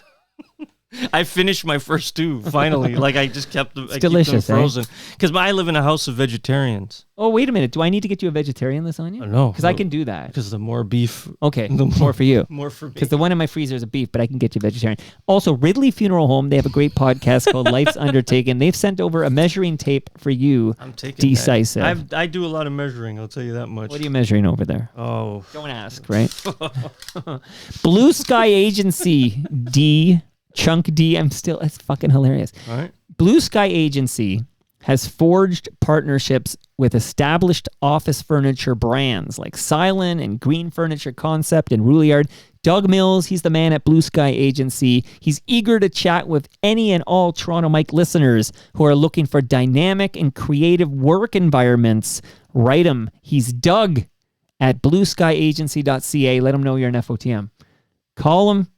I finished my first two finally. I just kept them. It's delicious, keep them frozen because I live in a house of vegetarians. Oh, wait a minute. Do I need to get you a vegetarian lasagna? No, because I can do that. Because the more beef. Okay, the more for you. More for me. Because the one in my freezer is a beef, but I can get you vegetarian. Also, Ridley Funeral Home. They have a great podcast called Life's Undertaken. They've sent over a measuring tape for you. I'm taking D-Sisive. I do a lot of measuring. I'll tell you that much. What are you measuring over there? Oh, don't ask. Right. Blue Sky Agency D. Chunk D, that's fucking hilarious. All right. Blue Sky Agency has forged partnerships with established office furniture brands like Silent and Green Furniture Concept and Rouliard. Doug Mills, he's the man at Blue Sky Agency. He's eager to chat with any and all Toronto Mike listeners who are looking for dynamic and creative work environments. Write him. He's Doug at blueskyagency.ca. Let him know you're an FOTM. Call him.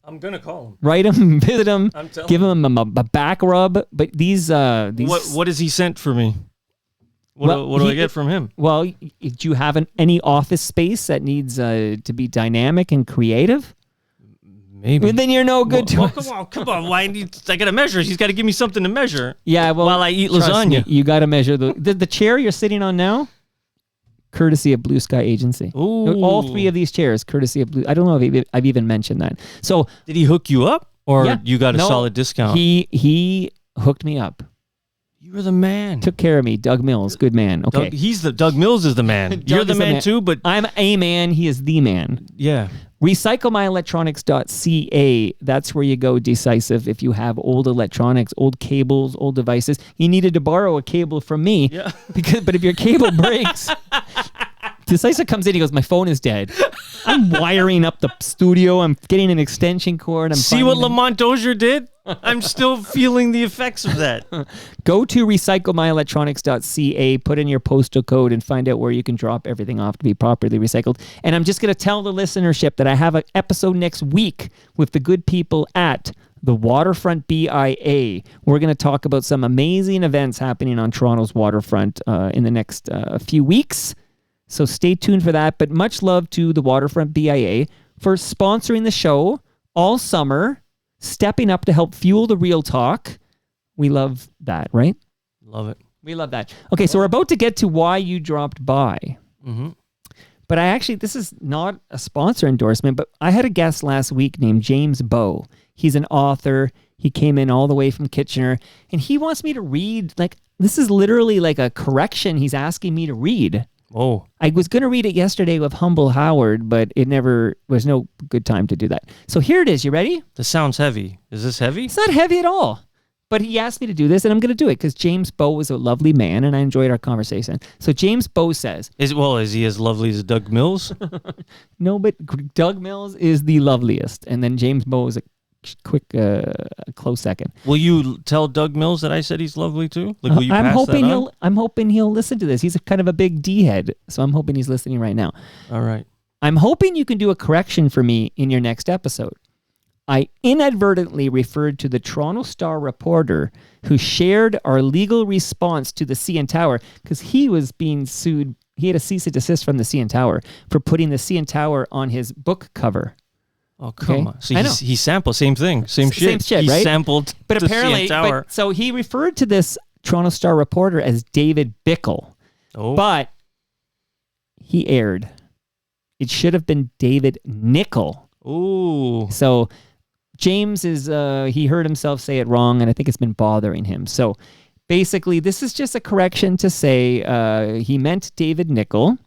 I'm gonna call him. Write him, visit him, give him him a back rub. But these what has he sent for me? What do I get from him? Well, do you have any office space that needs to be dynamic and creative? Maybe. Well, then you're no good to us. Come on. Why? I gotta measure. He's got to give me something to measure. Yeah. Well, while I eat lasagna, you got to measure the chair you're sitting on now. Courtesy of Blue Sky Agency. Ooh. All three of these chairs, courtesy of Blue. I don't know if I've even mentioned that. So, did he hook you up, or you got a solid discount? He hooked me up. You're the man. Took care of me. Doug Mills, good man. Okay, Doug Mills is the man. You're the man too, but I'm a man. He is the man. Yeah. Recyclemyelectronics.ca. That's where you go, D-Sisive, if you have old electronics, old cables, old devices. You needed to borrow a cable from me. Yeah. But if your cable breaks, Decisive comes in, he goes, my phone is dead. I'm wiring up the studio. I'm getting an extension cord. See what Lamont Dozier did? I'm still feeling the effects of that. Go to recyclemyelectronics.ca, put in your postal code, and find out where you can drop everything off to be properly recycled. And I'm just going to tell the listenership that I have an episode next week with the good people at the Waterfront BIA. We're going to talk about some amazing events happening on Toronto's waterfront in the next few weeks. So stay tuned for that. But much love to the Waterfront BIA for sponsoring the show all summer, stepping up to help fuel the real talk. We love that, right? Love it. We love that. Okay, so we're about to get to why you dropped by. Mm-hmm. But this is not a sponsor endorsement, but I had a guest last week named James Bowe. He's an author. He came in all the way from Kitchener, and he wants me to read, this is literally like a correction he's asking me to read. Oh. I was going to read it yesterday with Humble Howard, but it never was no good time to do that. So here it is. You ready? This sounds heavy. Is this heavy? It's not heavy at all. But he asked me to do this, and I'm going to do it because James Bowe was a lovely man, and I enjoyed our conversation. So James Bowe says... Is he as lovely as Doug Mills? No, but Doug Mills is the loveliest, and then James Bowe is a close second. Will you tell Doug Mills that I said he's lovely too? Will you I'm pass hoping that on? I'm hoping he'll listen to this. He's kind of a big D head, so I'm hoping he's listening right now. All right. I'm hoping you can do a correction for me in your next episode. I inadvertently referred to the Toronto Star reporter who shared our legal response to the CN Tower because he was being sued. He had a cease and desist from the CN Tower for putting the CN Tower on his book cover. Oh, come on. So he sampled, same thing, same shit. Same shit, he right? sampled but the apparently, CN Tower. so he referred to this Toronto Star reporter as David Bickle. Oh. But he erred. It should have been David Nickel. Ooh. So James he heard himself say it wrong, and I think it's been bothering him. So basically, this is just a correction to say he meant David Nickel.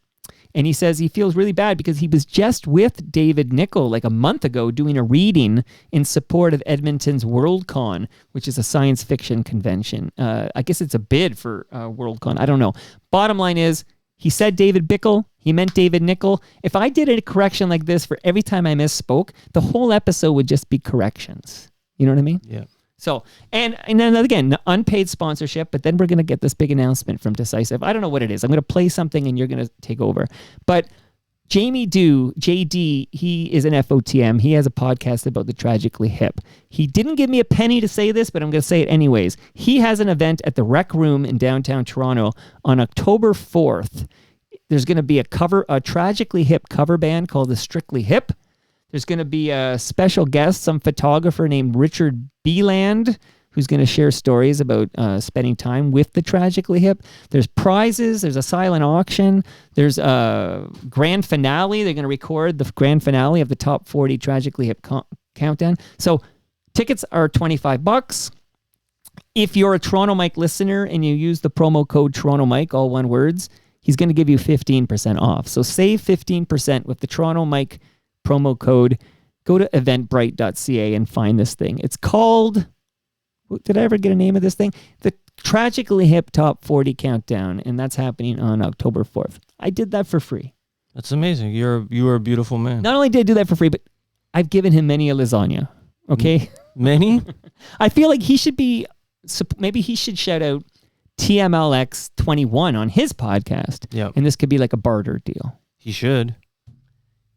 And he says he feels really bad because he was just with David Nickel like a month ago doing a reading in support of Edmonton's Worldcon, which is a science fiction convention. I guess it's a bid for Worldcon. I don't know. Bottom line is, he said David Bickle. He meant David Nickel. If I did a correction like this for every time I misspoke, the whole episode would just be corrections. You know what I mean? Yeah. So, and then again, unpaid sponsorship, but then we're going to get this big announcement from Decisive. I don't know what it is. I'm going to play something and you're going to take over. But Jamie Dew, JD, he is an FOTM. He has a podcast about the Tragically Hip. He didn't give me a penny to say this, but I'm going to say it anyways. He has an event at the Rec Room in downtown Toronto on October 4th. There's going to be a Tragically Hip cover band called the Strictly Hip. There's going to be a special guest, some photographer named Richard Beeland, who's going to share stories about spending time with the Tragically Hip. There's prizes. There's a silent auction. There's a grand finale. They're going to record the grand finale of the top 40 Tragically Hip countdown. So tickets are $25. If you're a Toronto Mike listener and you use the promo code Toronto Mike, all one words, he's going to give you 15% off. So save 15% with the Toronto Mike promo code. Go to eventbrite.ca and find this thing. It's called, did I ever get a name of this thing? The Tragically Hip Top 40 Countdown, and that's happening on October 4th. I did that for free. That's amazing. You are a beautiful man. Not only did I do that for free, but I've given him many a lasagna. Okay? Many? I feel like maybe he should shout out TMLX 21 on his podcast. Yeah. And this could be like a barter deal. He should.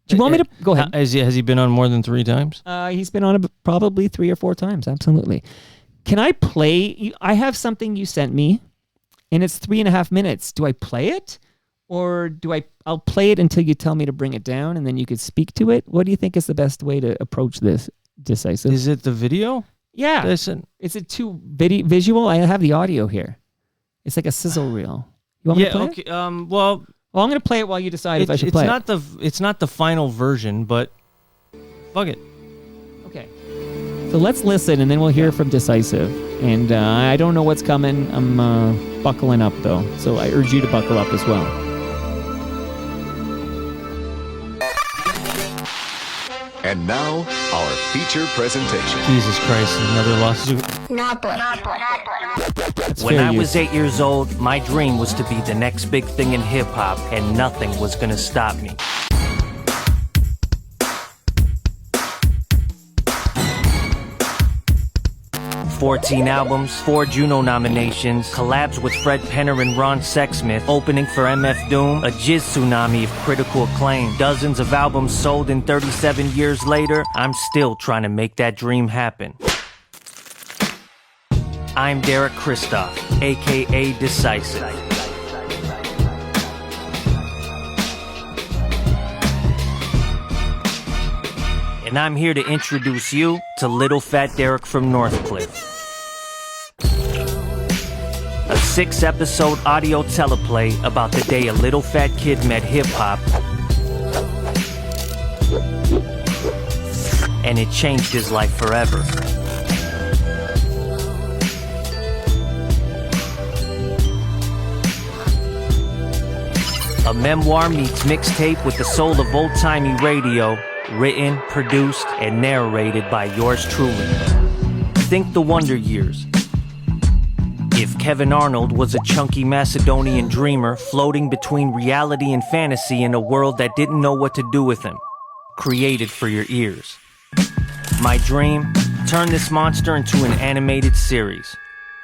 Do you want me to go ahead? Has he been on more than 3 times? He's been on probably 3 or 4 times. Absolutely. Can I play? I have something you sent me, and it's 3.5 minutes. Do I play it, or I'll play it until you tell me to bring it down, and then you could speak to it? What do you think is the best way to approach this, Decisive? Is it the video? Yeah. Listen. Is it too visual? I have the audio here. It's like a sizzle reel. You want me to play it? Well, I'm going to play it while you decide if I should play it. It's not the final version, but fuck it. Okay. So let's listen, and then we'll hear from Decisive. And I don't know what's coming. I'm buckling up, though. So I urge you to buckle up as well. And now, our feature presentation. Jesus Christ, another lawsuit. That's When fair I use. was 8 years old, my dream was to be the next big thing in hip-hop, and nothing was gonna stop me. 14 albums, 4 Juno nominations, collabs with Fred Penner and Ron Sexsmith, opening for MF Doom, a jizz tsunami of critical acclaim, dozens of albums sold, and 37 years later, I'm still trying to make that dream happen. I'm Derek Christoph, aka D-Sisive. And I'm here to introduce you to Little Fat Derek from Northcliffe. A 6-episode audio teleplay about the day a little fat kid met hip-hop, and it changed his life forever. A memoir meets mixtape with the soul of old-timey radio, written, produced, and narrated by yours truly. Think the Wonder Years. If Kevin Arnold was a chunky Macedonian dreamer floating between reality and fantasy in a world that didn't know what to do with him, created for your ears. My dream, turn this monster into an animated series.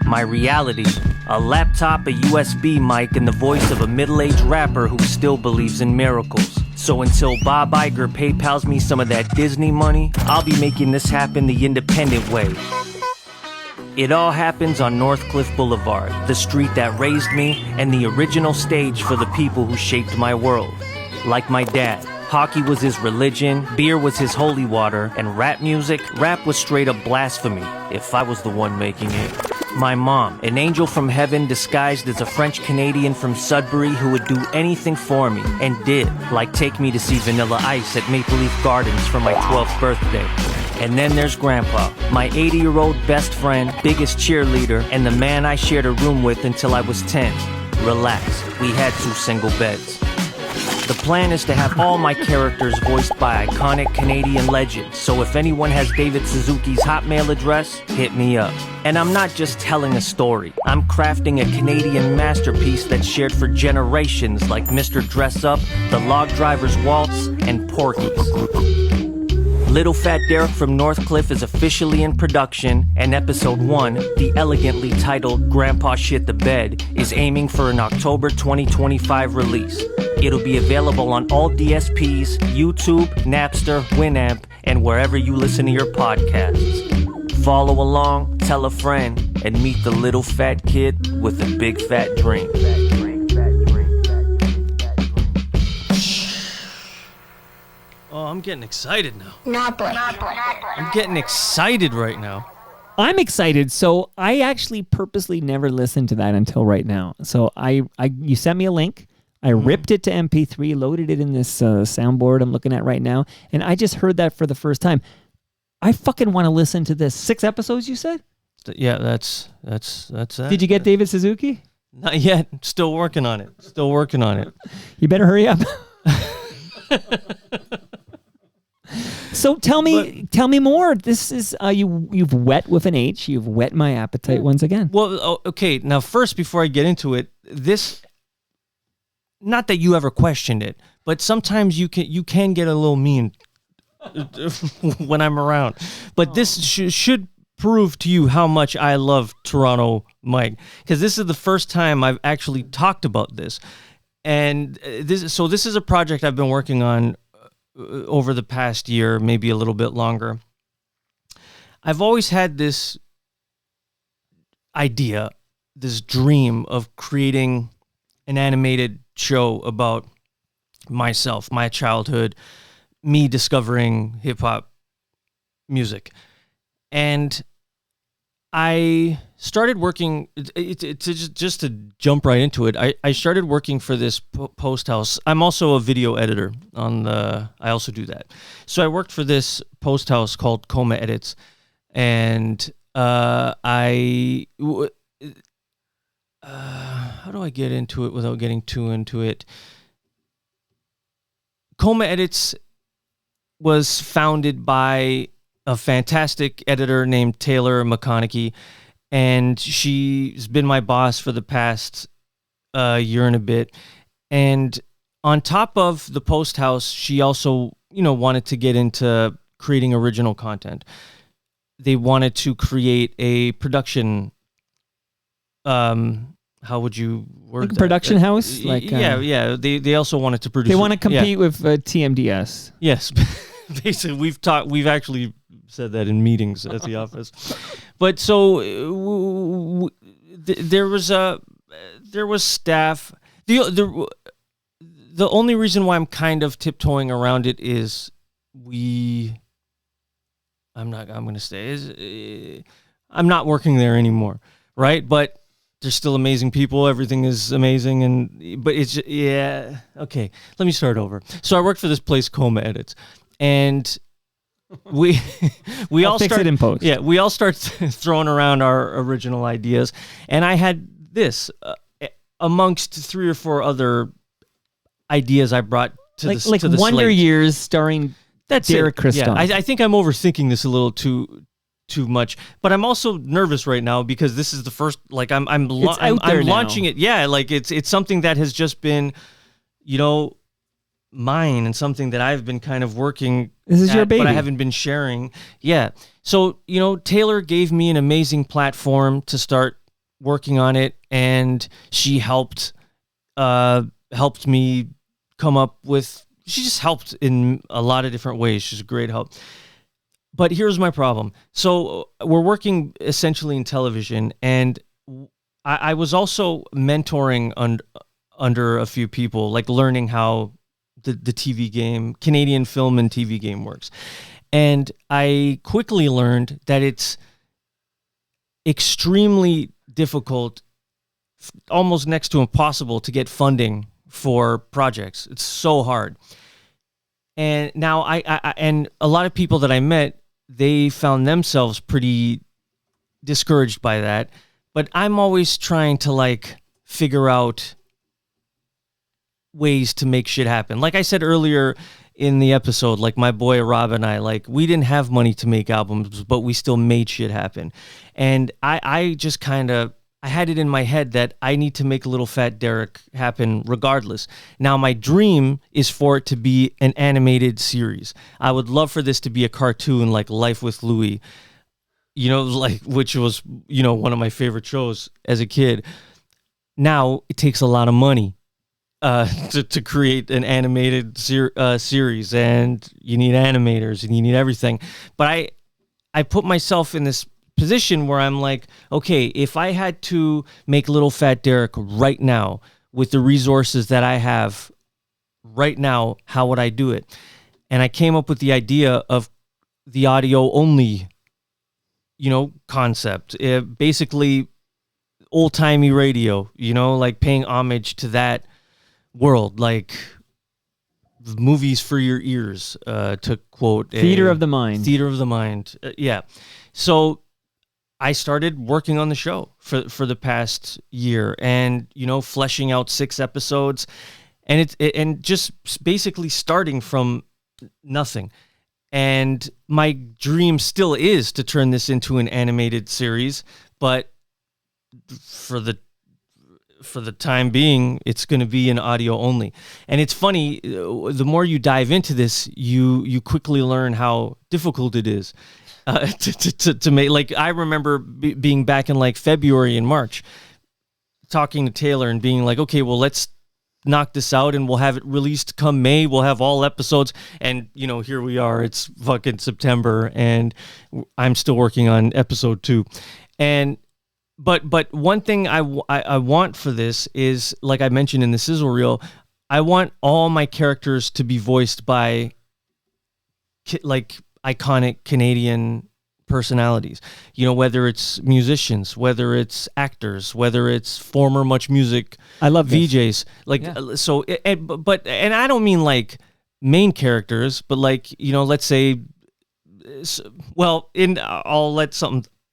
My reality, a laptop, a USB mic, and the voice of a middle-aged rapper who still believes in miracles. So until Bob Iger PayPals me some of that Disney money, I'll be making this happen the independent way. It all happens on Northcliffe Boulevard, the street that raised me and the original stage for the people who shaped my world. Like my dad, hockey was his religion, beer was his holy water, and rap was straight up blasphemy, if I was the one making it. My mom, an angel from heaven disguised as a French Canadian from Sudbury who would do anything for me, and did, like take me to see Vanilla Ice at Maple Leaf Gardens for my 12th birthday. And then there's Grandpa, my 80-year-old best friend, biggest cheerleader, and the man I shared a room with until I was 10. Relax, we had 2 single beds. The plan is to have all my characters voiced by iconic Canadian legends, so if anyone has David Suzuki's Hotmail address, hit me up. And I'm not just telling a story, I'm crafting a Canadian masterpiece that's shared for generations like Mr. Dress Up, The Log Driver's Waltz, and Porky's. Little Fat Derek from Northcliffe is officially in production, and episode 1, the elegantly titled Grandpa Shit the Bed, is aiming for an October 2025 release. It'll be available on all DSPs, YouTube, Napster, Winamp, and wherever you listen to your podcasts. Follow along, tell a friend, and meet the little fat kid with a big fat dream. Oh, I'm getting excited now. I'm getting excited right now. I'm excited. So I actually purposely never listened to that until right now. So you sent me a link. I ripped it to MP3, loaded it in this soundboard I'm looking at right now, and I just heard that for the first time. I fucking want to listen to this. 6 episodes, you said? Yeah, that's that. Did you get David Suzuki? Not yet. Still working on it. You better hurry up. So tell me more. This is you've whet with an H. You've whet my appetite once again. Well, okay. Now, first, before I get into it, this, not that you ever questioned it, but sometimes you can get a little mean when I'm around. But this should prove to you how much I love Toronto Mike, because this is the first time I've actually talked about this, and this is a project I've been working on over the past year, maybe a little bit longer. I've always had this idea, this dream of creating an animated show about myself, my childhood, me discovering hip-hop music. And I started working, just to jump right into it, I started working for this post house. I'm also a video editor I also do that. So I worked for this post house called Coma Edits, and how do I get into it without getting too into it? Coma Edits was founded by a fantastic editor named Taylor McConaughey, and she's been my boss for the past year and a bit. And on top of the Post House, she also, wanted to get into creating original content. They wanted to create a production. How would you word Like a that? production house? Yeah. They also wanted to produce. They want to yeah. compete with TMDS. Yes, basically, we've actually said that in meetings at the office. But so there was staff. The only reason why I'm kind of tiptoeing around it is I'm not working there anymore, right? But there's still amazing people. Everything is amazing, but it's yeah. Okay, let me start over. So I work for this place, Coma Edits, and we all fix start it in post. Yeah, we all start throwing around our original ideas, and I had this amongst 3 or 4 other ideas I brought to the Wonder slate. Years starring Derek Christoph. Yeah, I think I'm overthinking this a little too much, but I'm also nervous right now because this is the first. Like I'm launching it. Yeah, like it's something that has just been, mine and something that I've been kind of working. This is your baby, but I haven't been sharing. Yeah, so Taylor gave me an amazing platform to start working on it, and she helped me come up with. She just helped in a lot of different ways. She's a great help. But here's my problem. So we're working essentially in television, and I was also mentoring under a few people, like learning how the TV game, Canadian film and TV game works. And I quickly learned that it's extremely difficult, almost next to impossible, to get funding for projects. It's so hard. And now I and a lot of people that I met, they found themselves pretty discouraged by that. But I'm always trying to figure out ways to make shit happen. Like I said earlier in the episode, my boy Rob and I, we didn't have money to make albums, but we still made shit happen. And I just kind of, I had it in my head that I need to make Little Fat Derek happen regardless. Now, my dream is for it to be an animated series. I would love for this to be a cartoon like Life with Louie, which was, one of my favorite shows as a kid. Now, it takes a lot of money to create an animated series, and you need animators and you need everything. But I put myself in this position where I'm like, okay, if I had to make Little Fat Derek right now with the resources that I have right now, how would I do it? And I came up with the idea of the audio only, concept. Basically, old-timey radio, paying homage to that world, movies for your ears, to quote Theater of the Mind. Theater of the Mind. Yeah. So I started working on the show for the past year, and fleshing out 6 episodes, and just basically starting from nothing. And my dream still is to turn this into an animated series, but for the time being, it's going to be an audio only. And it's funny, the more you dive into this, you quickly learn how difficult it is. To make, I remember being back in February and March, talking to Taylor and being like, okay, well, let's knock this out and we'll have it released come May. We'll have all episodes. And, here we are. It's fucking September and I'm still working on episode 2. And, but one thing I want for this is, like I mentioned in the sizzle reel, I want all my characters to be voiced by iconic Canadian personalities, whether it's musicians, whether it's actors, whether it's former Much Music I love VJs, this. So, and I don't mean main characters, but let's say, well,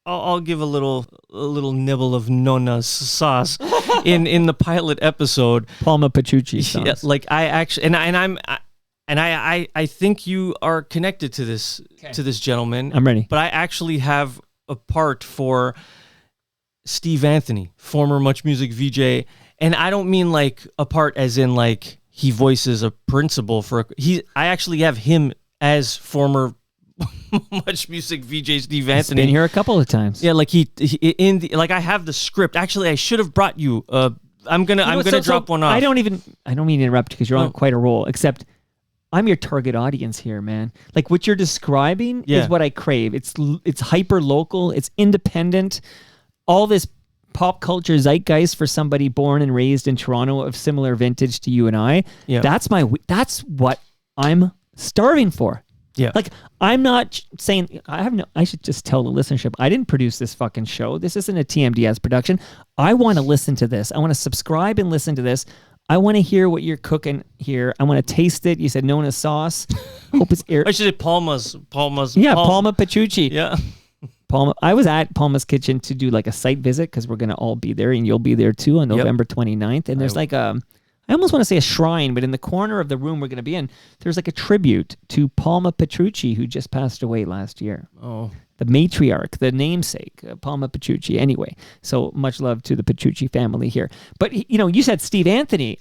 I'll give a little nibble of Nona's sauce in the pilot episode. Palma Pachucci sauce. Yeah, I actually, and and I think you are connected to this gentleman. I'm ready. But I actually have a part for Steve Anthony, former Much Music VJ, and I don't mean like a part as in like he voices a principal I actually have him as former Much Music VJ Steve Anthony. Been here a couple of times. Yeah, like I have the script. Actually, I should have brought you. I'm gonna drop one off. I don't mean to interrupt because you're on quite a roll. Except I'm your target audience here, man. Like what you're describing is what I crave. It's hyper local. It's independent. All this pop culture zeitgeist for somebody born and raised in Toronto of similar vintage to you and I. Yeah. That's what I'm starving for. Yeah. Like, I'm not saying I should just tell the listenership, I didn't produce this fucking show. This isn't a TMDS production. I want to listen to this. I want to subscribe and listen to this. I want to hear what you're cooking here. I want to taste it. You said Nona sauce. Hope it's I should say Palma's. Yeah, Palma Petrucci. Yeah. Palma. I was at Palma's Kitchen to do like a site visit because we're going to all be there and you'll be there too on November 29th. And there's I almost want to say a shrine, but in the corner of the room we're going to be in, there's like a tribute to Palma Petrucci, who just passed away last year. Oh. The matriarch, the namesake, Palma Petrucci. Anyway, so much love to the Petrucci family here. But, you said Steve Anthony.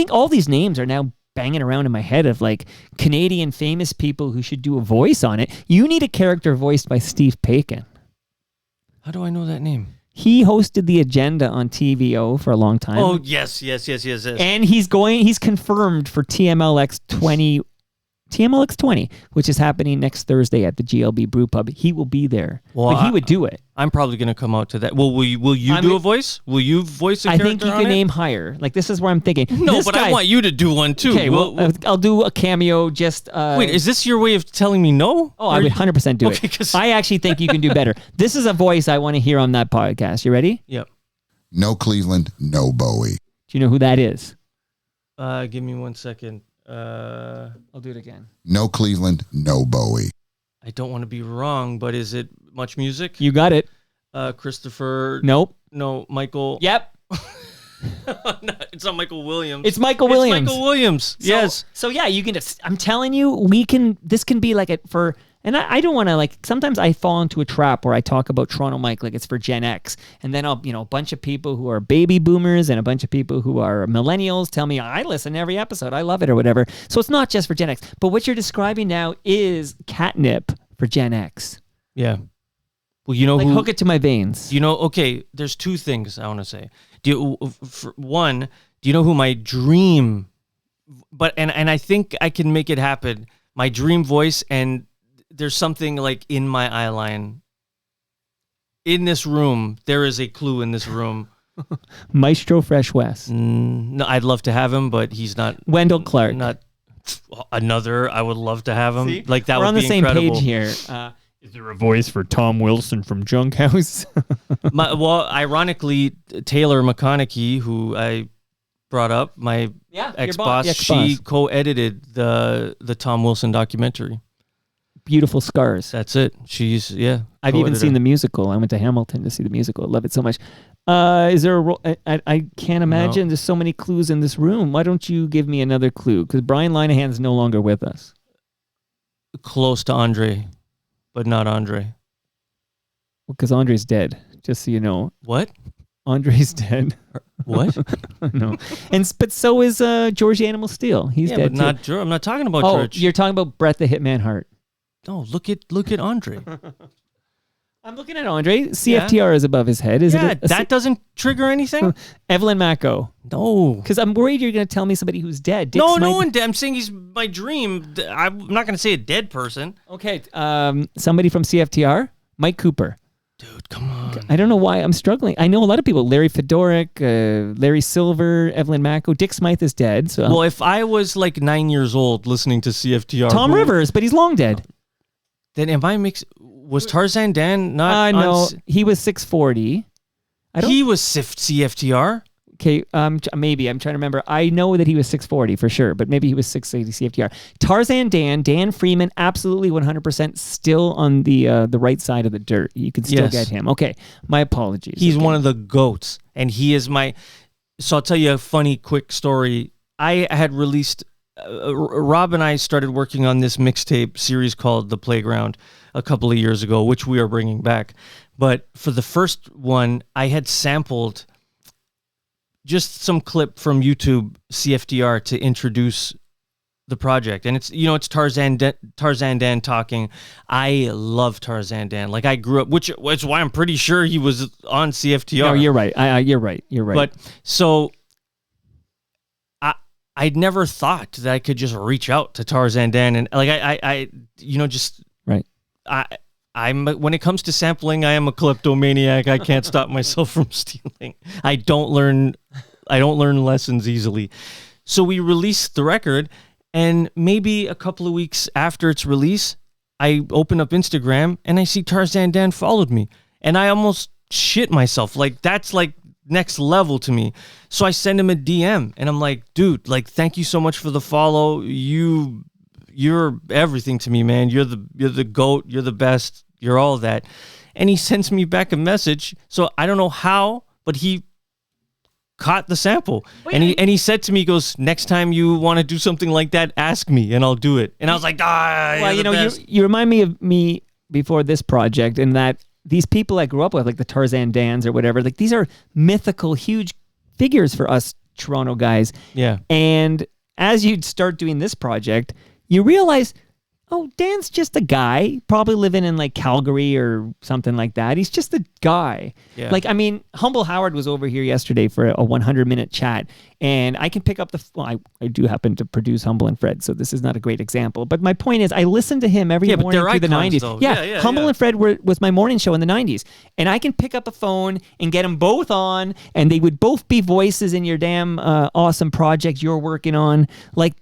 All these names are now banging around in my head of like Canadian famous people who should do a voice on it. You need a character voiced by Steve Paikin. How do I know that name? He hosted The Agenda on TVO for a long time. Oh, yes. And he's confirmed for TMLX 20, which is happening next Thursday at the GLB Brew Pub. He will be there. Well, but he would do it. I'm probably going to come out to that. Well, will you do a voice? Will you voice a character? I think you can aim higher. Like, this is where I'm thinking. No, but I want you to do one too. Okay, I'll do a cameo just... Wait, is this your way of telling me no? Oh, I would 100% do it. I actually think you can do better. This is a voice I want to hear on that podcast. You ready? Yep. No Cleveland, no Bowie. Do you know who that is? Give me 1 second. I'll do it again. No Cleveland, no Bowie. I don't want to be wrong, but is it Much Music? You got it. Christopher. Nope. No, Michael. Yep. No, it's not Michael Williams. It's Michael Williams. Michael Williams. Yes. So yeah, you can just, I'm telling you, this can be like it for, and I don't want to like, sometimes I fall into a trap where I talk about Toronto Mike like it's for Gen X. And then a bunch of people who are baby boomers and a bunch of people who are millennials tell me, I listen to every episode. I love it or whatever. So it's not just for Gen X. But what you're describing now is catnip for Gen X. Yeah. Well, you know like hook it to my veins. Okay, there's two things I want to say. One, do you know who my dream, and I think I can make it happen, my dream voice, and there's something like in my eye line. In this room, there is a clue in this room. Maestro Fresh West. No, I'd love to have him, but he's not. Wendell Clark. Not another. I would love to have him. See? Like that We're would on the be same incredible. page here. Is there a voice for Tom Wilson from Junkhouse? Ironically, Taylor McConaughey, who I brought up, my ex-boss, she co-edited the Tom Wilson documentary. Beautiful Scars. That's it. She's, I've even seen the musical. I went to Hamilton to see the musical. I love it so much. Is there a role? I can't imagine. There's so many clues in this room. Why don't you give me another clue? Because Brian Linehan's no longer with us. Close to Andre. But not Andre. Well, because Andre's dead, just so you know. What? Andre's dead. What? No. But so is George Animal Steel. He's dead but not too. I'm not talking about George. You're talking about Bret the Hitman Hart. No, look at Andre. I'm looking at Andre. CFTR is above his head. Is it? That doesn't trigger anything? Evelyn Macco. No. Because I'm worried you're going to tell me somebody who's dead. No one dead. I'm saying he's my dream. I'm not going to say a dead person. Okay. Somebody from CFTR? Mike Cooper. Dude, come on. I don't know why I'm struggling. I know a lot of people. Larry Fedoruk, Larry Silver, Evelyn Macco. Dick Smythe is dead. So well, if I was like 9 years old listening to CFTR. Tom Rivers, but he's long dead. Then am I mixed? Was Tarzan Dan not? No, he was 640. He was CFTR. Okay, maybe. I'm trying to remember. I know that he was 640 for sure, but maybe he was 680 CFTR. Tarzan Dan Freeman, absolutely 100% still on the right side of the dirt. You can still get him. Okay, my apologies. He's one of the GOATs, and he is my... So I'll tell you a funny, quick story. I had released Rob and I started working on this mixtape series called The Playground a couple of years ago, which we are bringing back. But for the first one, I had sampled just some clip from YouTube CFDR to introduce the project. And it's Tarzan Dan talking. I love Tarzan Dan. Like, I grew up, which is why I'm pretty sure he was on CFTR. No, you're right. You're right. You're right. But so I'd never thought that I could just reach out to Tarzan Dan and like I just right. I'm when it comes to sampling, I am a kleptomaniac. I can't stop myself from stealing. I don't learn lessons easily. So we released the record, and maybe a couple of weeks after its release, I open up Instagram and I see Tarzan Dan followed me, and I almost shit myself. Like, that's like next level to me. So I send him a DM and I'm like, dude, like, thank you so much for the follow. You're everything to me, man. You're the GOAT. You're the best. You're all that. And he sends me back a message. So I don't know how, but he caught the sample. And he said to me, he goes, next time you want to do something like that, ask me and I'll do it. And I was like, well, you remind me of me before this project, in that these people I grew up with, like the Tarzan Dans or whatever, like these are mythical, huge figures for us Toronto guys. Yeah. And as you start doing this project, you realize, oh, Dan's just a guy, probably living in like Calgary or something like that. He's just a guy. Yeah. Like, I mean, Humble Howard was over here yesterday for a 100-minute chat, and I can pick up I do happen to produce Humble and Fred, so this is not a great example. But my point is, I listened to him every morning through the 90s. Though. Yeah, Humble and Fred was my morning show in the 90s. And I can pick up a phone and get them both on, and they would both be voices in your damn awesome project you're working on. Like,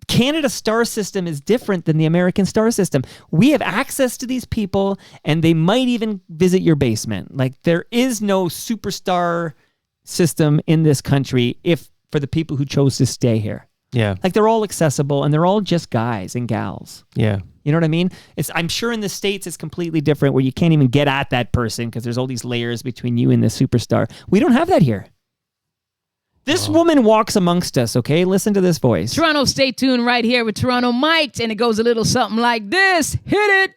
Canada star system is different than the American star system. We have access to these people, and they might even visit your basement. Like, there is no superstar system in this country for the people who chose to stay here. Yeah. Like, they're all accessible, and they're all just guys and gals. Yeah. You know what I mean? I'm sure in the States it's completely different, where you can't even get at that person because there's all these layers between you and the superstar. We don't have that here. This woman walks amongst us, okay? Listen to this voice. Toronto, stay tuned right here with Toronto Mic'd, and it goes a little something like this. Hit it!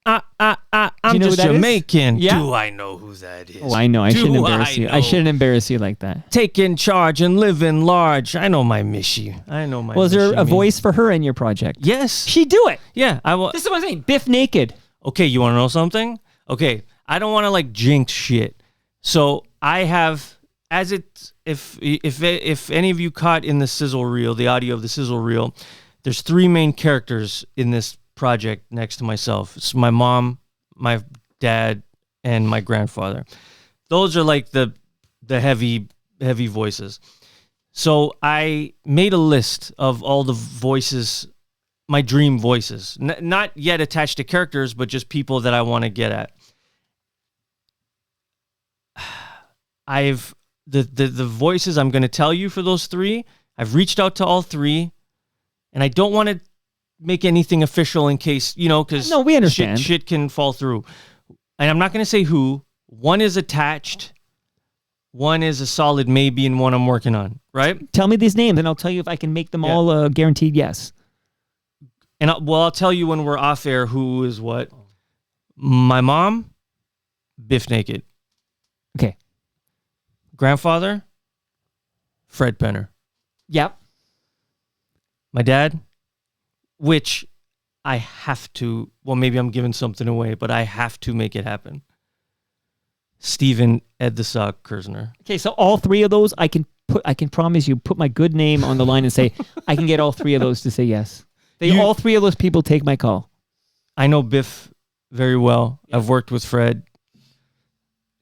I'm know just who that is? Jamaican. Yeah. Do I know who that is? Oh, I know. I shouldn't embarrass you. know? I shouldn't embarrass you like that. Taking charge and living large. I know my Mishi. Well, is there a voice for her in your project? Yes. She do it. Yeah. This is what I'm saying. Biff naked. Okay, you want to know something? Okay, I don't want to like jinx shit. So I have, as it, if any of you caught in the sizzle reel, the audio of the sizzle reel, there's 3 main characters in this project next to myself. It's my mom, my dad, and my grandfather. Those are like the heavy voices. So I made a list of all the voices, my dream voices, not yet attached to characters, but just people that I want to get at. The voices I'm going to tell you for those 3, I've reached out to all 3, and I don't want to make anything official in case, because no, we understand. Shit can fall through. And I'm not going to say who. One is attached, one is a solid maybe, and one I'm working on, right? Tell me these names, and I'll tell you if I can make them all guaranteed yes. And I'll tell you when we're off air who is what. My mom, Biff Naked. Okay. Grandfather, Fred Penner. Yep. My dad, which I have to, well, maybe I'm giving something away, but I have to make it happen. Stephen Ed the Sock Kersner. Okay, so all 3 of those, I can promise you, put my good name on the line and say, I can get all 3 of those to say yes. All 3 of those people take my call. I know Biff very well. Yep. I've worked with Fred.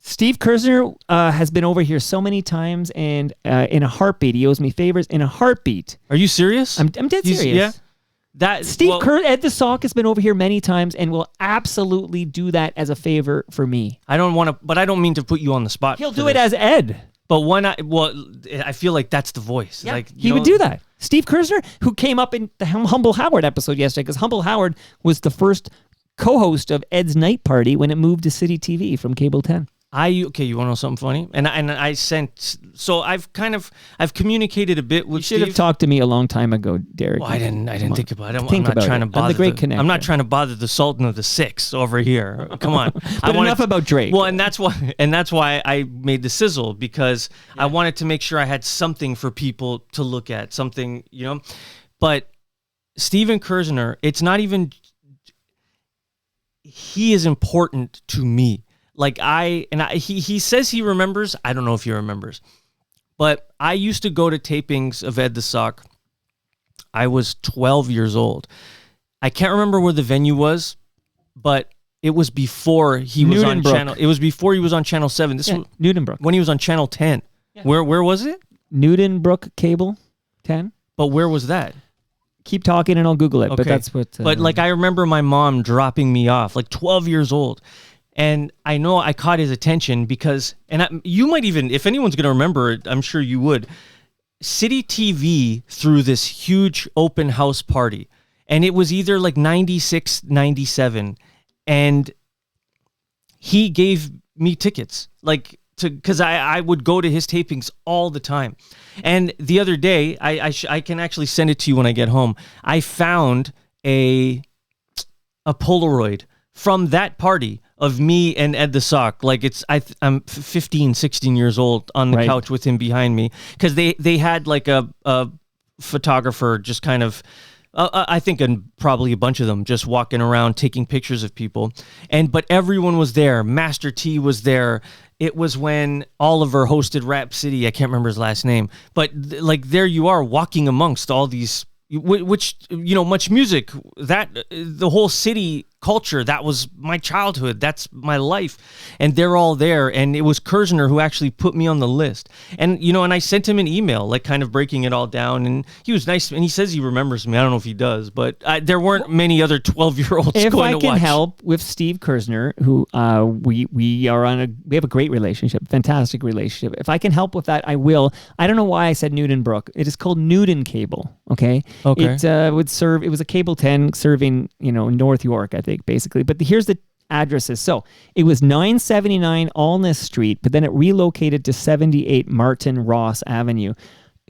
Steve Kersner has been over here so many times, and in a heartbeat, he owes me favors. In a heartbeat. Are you serious? I'm dead serious. Yeah. Ed the Sock has been over here many times and will absolutely do that as a favor for me. I don't want to, but I don't mean to put you on the spot. He'll do it as Ed. But I feel like that's the voice. Yeah, like he would do that. Steve Kersner, who came up in the Humble Howard episode yesterday, because Humble Howard was the first co-host of Ed's Night Party when it moved to City TV from Cable 10. Okay, you want to know something funny? And I sent. So I've communicated a bit with You should Steve. have talked to me a long time ago, Derek. Well, I didn't think about it. Think I'm not about trying it. to bother. I'm the great connector. I'm not trying to bother the Sultan of the Six over here. Come on. But enough about Drake. Well, and that's why I made the sizzle, because I wanted to make sure I had something for people to look at, something, But Steven Kersner, it's not even. He is important to me. Like he says he remembers. I don't know if he remembers, but I used to go to tapings of Ed the Sock. I was 12 years old. I can't remember where the venue was, but it was before he was on channel. It was before he was on Channel 7. This was Newtonbrook. when he was on Channel 10. Yeah. Where was it? Newtonbrook Cable 10. But where was that? Keep talking and I'll Google it. Okay. But that's what. But like I remember my mom dropping me off, like 12 years old. And I know I caught his attention because, you might even, if anyone's going to remember it, I'm sure you would. City TV threw this huge open house party, and it was either like 96, 97, and he gave me tickets, because I would go to his tapings all the time. And the other day, I can actually send it to you when I get home. I found a Polaroid from that party of me and Ed the Sock. Like I'm 15, 16 years old on the couch with him behind me, because they had like a photographer just kind of, I think probably a bunch of them just walking around taking pictures of people. But everyone was there. Master T was there. It was when Oliver hosted Rap City. I can't remember his last name, but there you are walking amongst all these, which much music, that the whole city culture, that was my childhood, that's my life, and they're all there. And it was Kersner who actually put me on the list, and and I sent him an email, like kind of breaking it all down, and he was nice, and he says he remembers me. I don't know if he does, but there weren't many other 12-year-olds going to watch. If I can help with Steve Kersner, who we have a great relationship, fantastic relationship. If I can help with that, I will. I don't know why I said Newtonbrook. It is called Newton Cable. Okay. It would serve. It was a cable 10 serving North York, I think, basically. But here's the addresses. So it was 979 Alness Street, but then it relocated to 78 Martin Ross Avenue.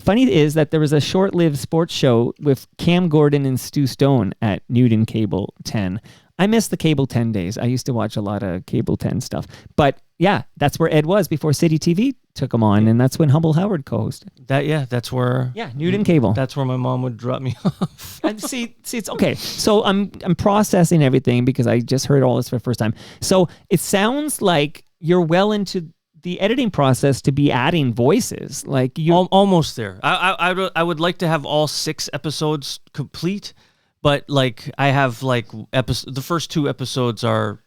Funny is that there was a short-lived sports show with Cam Gordon and Stu Stone at Newton Cable 10. I miss the Cable 10 days. I used to watch a lot of Cable 10 stuff. But yeah, that's where Ed was before City TV took him on, and that's when Humble Howard co-hosted. That's where... Yeah, Newton Cable. That's where my mom would drop me off. And see, it's okay. So I'm processing everything because I just heard all this for the first time. So it sounds like you're well into the editing process to be adding voices. Like you almost there. I would like to have all 6 episodes complete, but I have the first 2 episodes are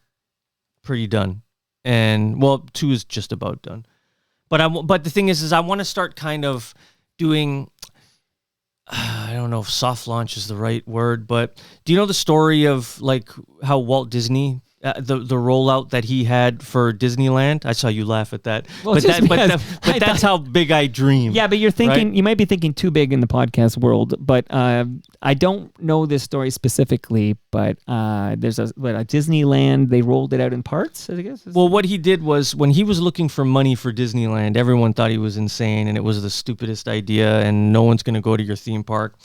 pretty done, and 2 is just about done. But the thing is I want to start kind of doing. I don't know if soft launch is the right word, but do you know the story of how Walt Disney, the rollout that he had for Disneyland? I saw you laugh at that. Well, but that's how big I dream. Yeah, but you're thinking, right? You might be thinking too big in the podcast world, but I don't know this story specifically, but there's a Disneyland, they rolled it out in parts, I guess? Well, what he did was, when he was looking for money for Disneyland, everyone thought he was insane and it was the stupidest idea and no one's going to go to your theme park.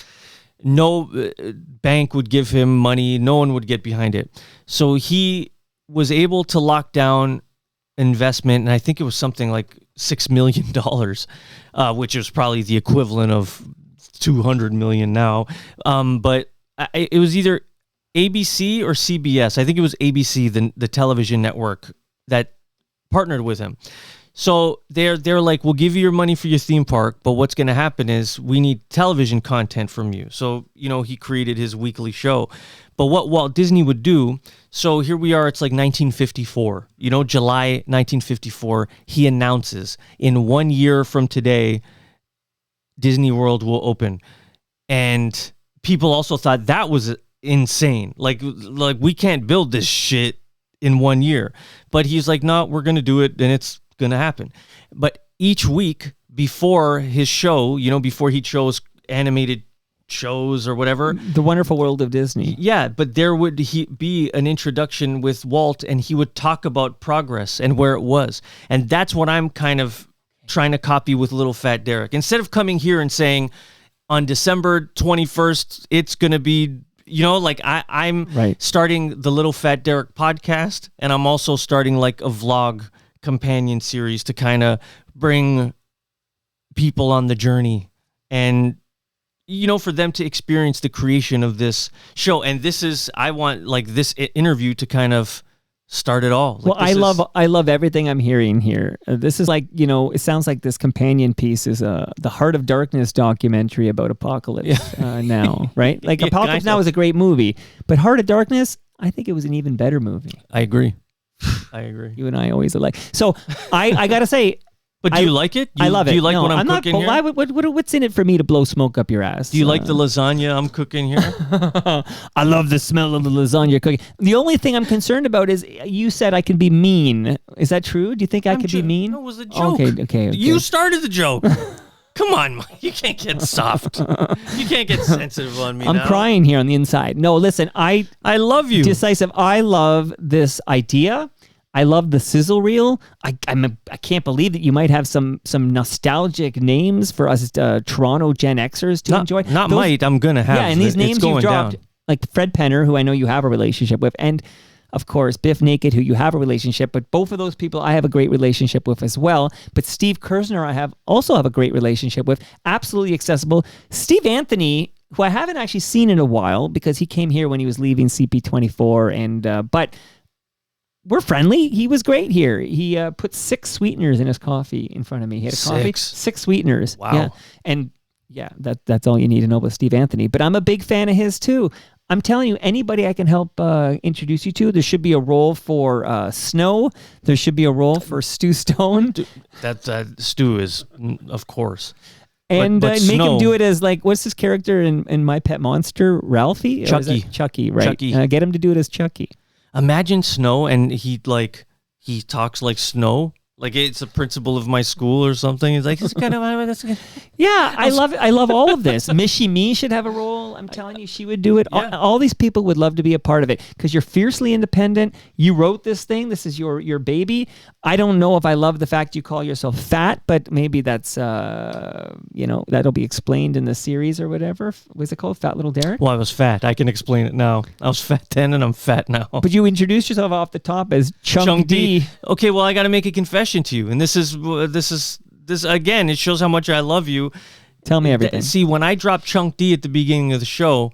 No bank would give him money. No one would get behind it. So he was able to lock down investment, and I think it was something like $6 million, which is probably the equivalent of $200 million now. But it was either ABC or CBS. I think it was ABC, the television network, that partnered with him. So they're like, we'll give you your money for your theme park, but what's going to happen is we need television content from you. So, he created his weekly show. But what Walt Disney would do, so here we are, it's like 1954, July 1954, he announces, in 1 year from today, Disney World will open. And people also thought that was insane. Like we can't build this shit in 1 year. But he's like, no, we're going to do it, and it's going to happen. But each week before his show, before he chose animated shows or whatever. The Wonderful World of Disney. Yeah, but there would be an introduction with Walt, and he would talk about progress and where it was. And that's what I'm kind of trying to copy with Little Fat Derek. Instead of coming here and saying, on December 21st, it's going to be, like I'm Right. starting the Little Fat Derek podcast, and I'm also starting like a vlog companion series to kind of bring people on the journey and for them to experience the creation of this show. And I want like this interview to kind of start it all. Like, well, I love everything I'm hearing here. This is like, it sounds like this companion piece is the Heart of Darkness documentary about Apocalypse Now, right? Like Apocalypse Now is a great movie, but Heart of Darkness, I think it was an even better movie. I agree. You and I always are like. So I got to say, but do you like it? I love it. Do you like what I'm cooking here? What's in it for me to blow smoke up your ass? Do you like the lasagna I'm cooking here? I love the smell of the lasagna cooking. The only thing I'm concerned about is you said I can be mean. Is that true? Do you think I could be mean? No, it was a joke. Okay. You started the joke. Come on, Mike. You can't get soft. You can't get sensitive on me. I'm crying here on the inside. No, listen, I love you. D-Sisive. I love this idea. I love the sizzle reel. I can't believe that you might have some nostalgic names for us Toronto Gen Xers to enjoy. I'm gonna have. Yeah, and these names you've dropped, like Fred Penner, who I know you have a relationship with, and of course Biff Naked, who you have a relationship. But both of those people I have a great relationship with as well. But Steve Kersner, I also have a great relationship with. Absolutely accessible. Steve Anthony, who I haven't actually seen in a while because he came here when he was leaving CP24, and but. We're friendly. He was great here. He put 6 sweeteners in his coffee in front of me. He had a coffee. 6 sweeteners. Wow. Yeah. And that's all you need to know about Steve Anthony. But I'm a big fan of his too. I'm telling you, anybody I can help introduce you to. There should be a role for Snow. There should be a role for Stu Stone. That Stu is, of course. And but make Snow, him do it as like, what's his character in My Pet Monster? Ralphie? Chucky. Chucky, right. Chucky. Get him to do it as Chucky. Imagine Snow, and he talks like Snow, like it's a principal of my school or something. He's like, it's kind of yeah. I love it. I love all of this. Mishy Me should have a role. I'm telling you, she would do it. Yeah. All these people would love to be a part of it because you're fiercely independent. You wrote this thing. This is your baby. I don't know if I love the fact you call yourself fat, but maybe that's that'll be explained in the series or whatever. What's it called? Fat Little Derek? Well, I was fat. I can explain it now. I was fat then, and I'm fat now. But you introduced yourself off the top as Chung D. Okay, well, I got to make a confession to you, and this again. It shows how much I love you. Tell me everything. See, when I dropped Chunk D at the beginning of the show,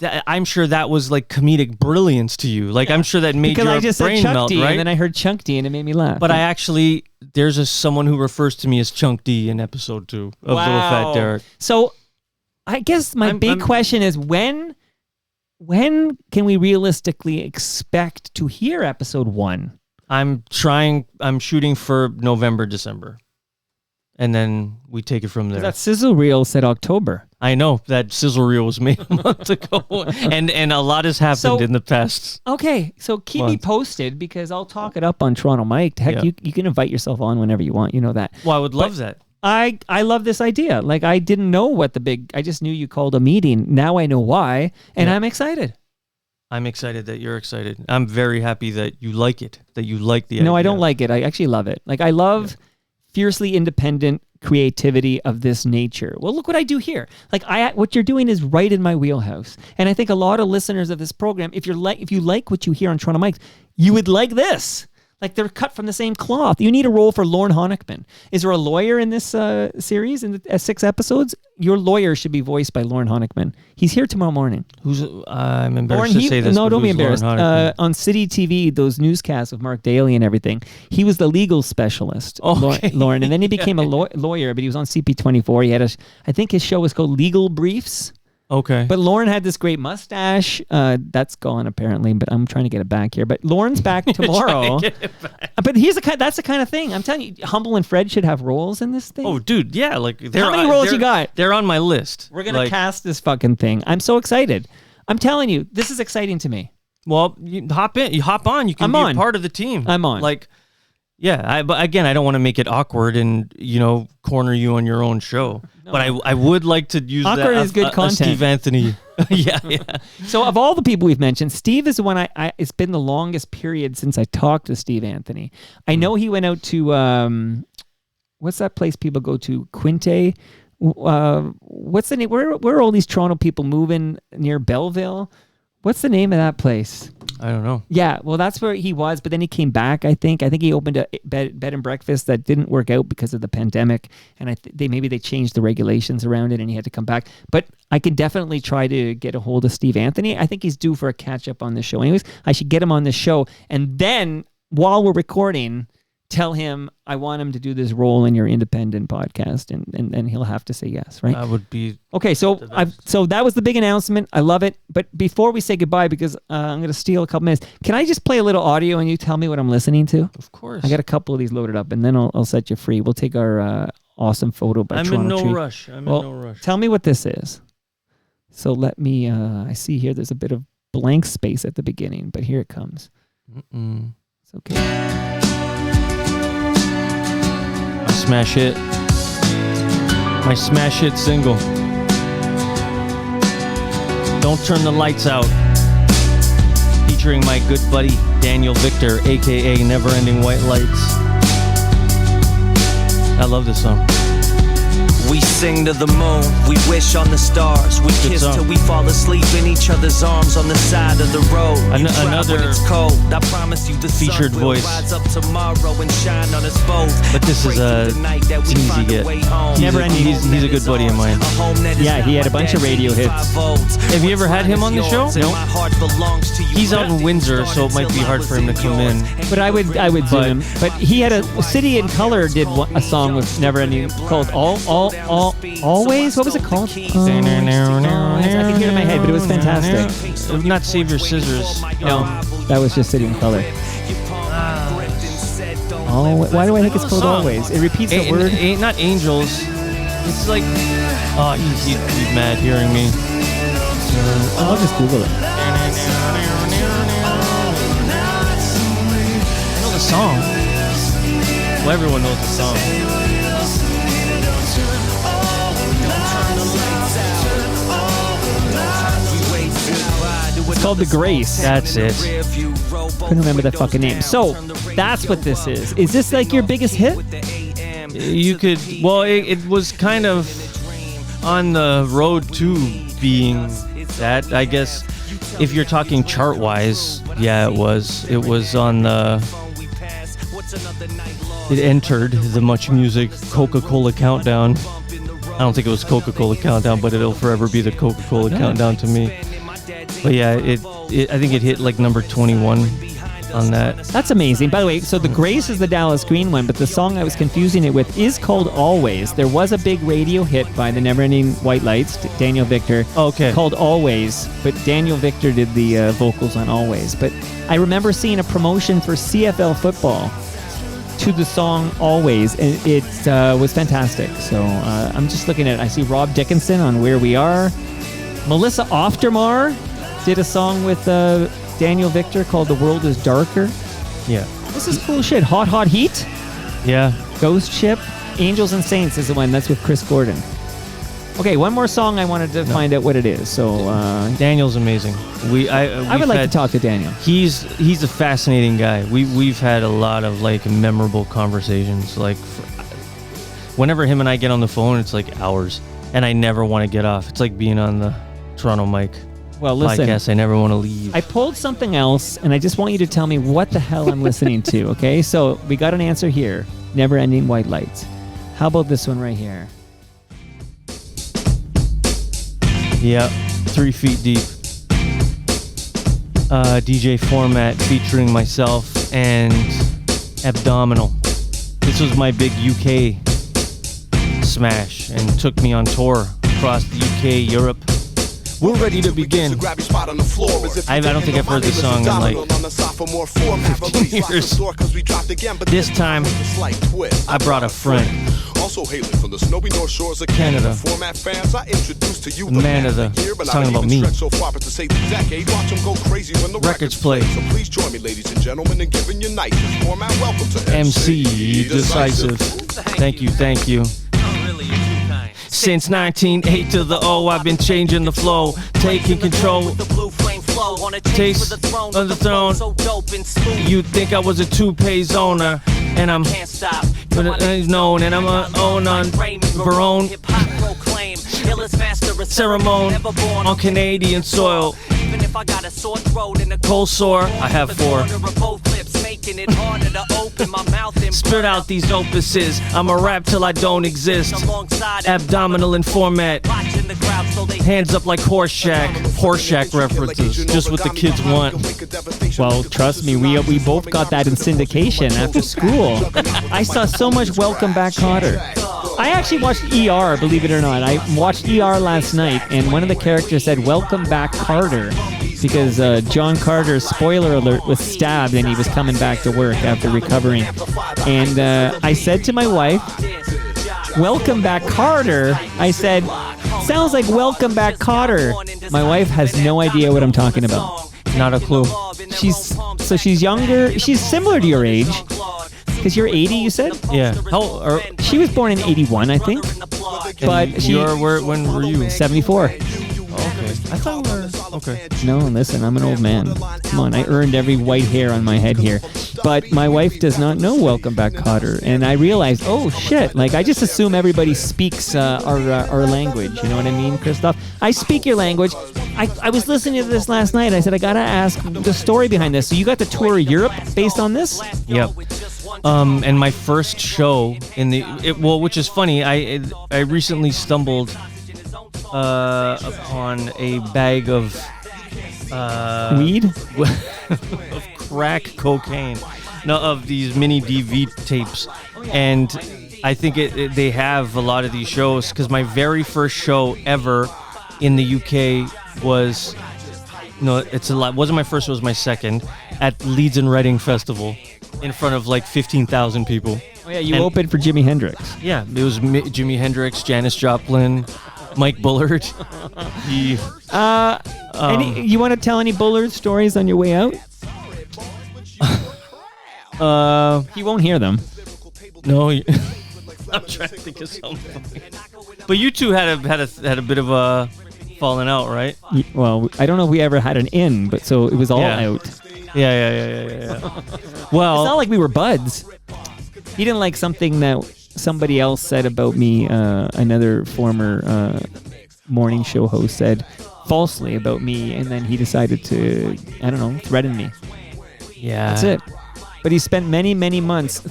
I'm sure that was like comedic brilliance to you. Like I'm sure that made because your I just brain said Chuck melt, D, right? and then I heard Chunk D, and it made me laugh. But there's someone who refers to me as Chunk D in episode 2 of Little Fat Derek. So, I guess my big question is when can we realistically expect to hear episode 1? I'm shooting for November, December. And then we take it from there. That sizzle reel said October. I know that sizzle reel was made a month ago, and a lot has happened in the past. Okay, so keep me posted because I'll talk it up on Toronto Mike. Heck, you can invite yourself on whenever you want. You know that. Well, I would love that. I love this idea. Like I didn't know I just knew you called a meeting. Now I know why, and I'm excited. I'm excited that you're excited. I'm very happy that you like it. That you like the idea. No, I don't like it. I actually love it. Like I love. Fiercely independent creativity of this nature. Well, look what I do here. Like what you're doing is right in my wheelhouse. And I think a lot of listeners of this program, if you like what you hear on Toronto Mics, you would like this. Like they're cut from the same cloth. You need a role for Lorne Honickman. Is there a lawyer in this series in the 6 episodes? Your lawyer should be voiced by Lorne Honickman. He's here tomorrow morning. I'm embarrassed to say this. No, don't be Lorne embarrassed. Honickman? On City TV, those newscasts of Mark Daly and everything, he was the legal specialist, Lorne. And then he became a lawyer, but he was on CP24. He had I think his show was called Legal Briefs. Okay. But Lauren had this great mustache. That's gone apparently, but I'm trying to get it back here. But Lauren's back tomorrow. But that's the kind of thing. I'm telling you, Humble and Fred should have roles in this thing. Oh, dude, yeah. Like how many roles you got? They're on my list. We're gonna cast this fucking thing. I'm so excited. I'm telling you, this is exciting to me. Well, you hop on. You can be a part of the team. I'm on. Like, Yeah, but again, I don't want to make it awkward and corner you on your own show. No. But I would like to use awkward that is good content. Steve Anthony. yeah. So of all the people we've mentioned, Steve is the one it's been the longest period since I talked to Steve Anthony. I know he went out to what's that place people go to? Quinte. What's the name? Where are all these Toronto people moving near Belleville? What's the name of that place? I don't know. Yeah, well, that's where he was, but then he came back, I think. I think he opened a bed and breakfast that didn't work out because of the pandemic, and maybe they changed the regulations around it, and he had to come back. But I can definitely try to get a hold of Steve Anthony. I think he's due for a catch-up on this show. Anyways, I should get him on this show, and then, while we're recording, tell him I want him to do this role in your independent podcast, and he'll have to say yes, right? That would be okay. So that was the big announcement. I love it. But before we say goodbye, because I'm going to steal a couple minutes, can I just play a little audio and you tell me what I'm listening to? Of course. I got a couple of these loaded up, and then I'll set you free. We'll take our awesome photo by I'm Toronto in no Tree. rush. I'm in no rush. Tell me what this is. So let me. I see here. There's a bit of blank space at the beginning, but here it comes. It's okay. Smash hit. My smash hit single. Don't Turn the Lights Out. Featuring my good buddy Daniel Victor, aka Never Ending White Lights. I love this song. We sing to the moon, we wish on the stars. We Good kiss song. till we fall asleep in each other's arms on the side of the road. You cry Another when it's cold. I promise you the featured sun will voice. rise up tomorrow and shine on us both. But this is it's an easy get. He's a good buddy of mine. Yeah, he had a bunch of radio hits. Have you ever had him on the show? No. He's out in Windsor, so it might be hard for him to come in. But I would zoom him. But he had a City in Color did a song with Never Ending called Always. What was it called? I can hear it in my head, but it was fantastic. Not Save Your Scissors. No, that was just City in Color. Why do I think it's called Always? It repeats the word. Not Angels. It's like, he'd be mad hearing me. I'll just Google it. I know the song. Well, everyone knows the song. It's called The Grace. That's it. Couldn't remember that fucking name. So that's what this is. Is this like your biggest hit? You could, well, it was kind of on the road to being that, I guess. If you're talking chart-wise, yeah, it was. It was on the. It entered the Much Music Coca-Cola Countdown. I don't think it was Coca-Cola Countdown, but it'll forever be the Coca-Cola Countdown to me. But yeah, I think it hit like number 21 on that. That's amazing. By the way, so The Grace is the Dallas Green one, but the song I was confusing it with is called Always. There was a big radio hit by the Never Ending White Lights, Daniel Victor, called Always, but Daniel Victor did the vocals on Always. But I remember seeing a promotion for CFL football to the song Always, and it was fantastic. So I'm just looking at it. I see Rob Dickinson on Where We Are. Melissa Oftermar did a song with Daniel Victor called The World is Darker. Yeah. This is cool shit. Hot, Hot Heat. Yeah. Ghost Ship. Angels and Saints is the one. That's with Chris Gordon. Okay, one more song I wanted to find out what it is. So Daniel's amazing. I would like to talk to Daniel. He's a fascinating guy. We've had a lot of like memorable conversations. Like whenever him and I get on the phone, it's like hours, and I never want to get off. It's like being on the Toronto Mic listen, podcast. I never want to leave. I pulled something else, and I just want you to tell me what the hell I'm listening to. Okay, so we got an answer here. Never Ending White Lights. How about this one right here? Yeah, 3 Feet Deep. DJ Format featuring myself and Abdominal. This was my big UK smash and took me on tour across the UK, Europe. We're ready to begin. I don't think I've heard this song in like 15 years. This time, I brought a friend. Also hailing from the snowy north shores of Canada. Format fans, I introduced to you the man of the. It's talking about me. So far as to say the decade, watch them go crazy when the Records play. So please join me, ladies and gentlemen, in giving you nicest format. Welcome to MC Decisive. Thank you, thank you. Since 1908 to the O, I've been changing the flow, taking control. Taste of the throne. You think I was a two-page owner, and I'm known, and I'm a own on Barone ceremony on Canadian soil. Cold sore, I have 4. Spit out these opuses. I'm a rap till I don't exist. Abdominal in format. Hands up like Horseshack references. Just what the kids want. Well, trust me, we both got that in syndication after school. I saw so much Welcome Back, Kotter. I actually watched ER, believe it or not. I watched ER last night, and one of the characters said, "Welcome back, Carter," because John Carter, spoiler alert, was stabbed and he was coming back to work after recovering. And I said to my wife, "Welcome back, Carter." I said, "Sounds like Welcome Back, Kotter." My wife has no idea what I'm talking about. Not a clue. She's younger. She's similar to your age. Because you're 80, you said? Yeah. She was born in 81, I think. But when were you? 74. Okay. I thought we were... Okay. No, listen, I'm an old man. Come on, I earned every white hair on my head here. But my wife does not know Welcome Back, Kotter. And I realized, oh, shit. Like, I just assume everybody speaks our language. You know what I mean, Christoph? I speak your language. I was listening to this last night. I said, I got to ask the story behind this. So you got to tour Europe based on this? Yep. And my first show which is funny, I recently stumbled upon a bag of weed, of crack cocaine, of these mini DV tapes, and I think they have a lot of these shows because my very first show ever in the UK was wasn't my first, it was my second at Leeds and Reading Festival. In front of like 15,000 people. Oh yeah, you opened for Jimi Hendrix. Yeah, it was Jimi Hendrix, Janis Joplin, Mike Bullard. You want to tell any Bullard stories on your way out? He won't hear them. No, I'm trying to think of something. But you two had a bit of a falling out, right? Well, I don't know if we ever had an in, but so it was all out. Yeah. Well, it's not like we were buds. He didn't like something that somebody else said about me. Another former morning show host said falsely about me, and then he decided to, I don't know, threaten me. Yeah. That's it. But he spent many, many months.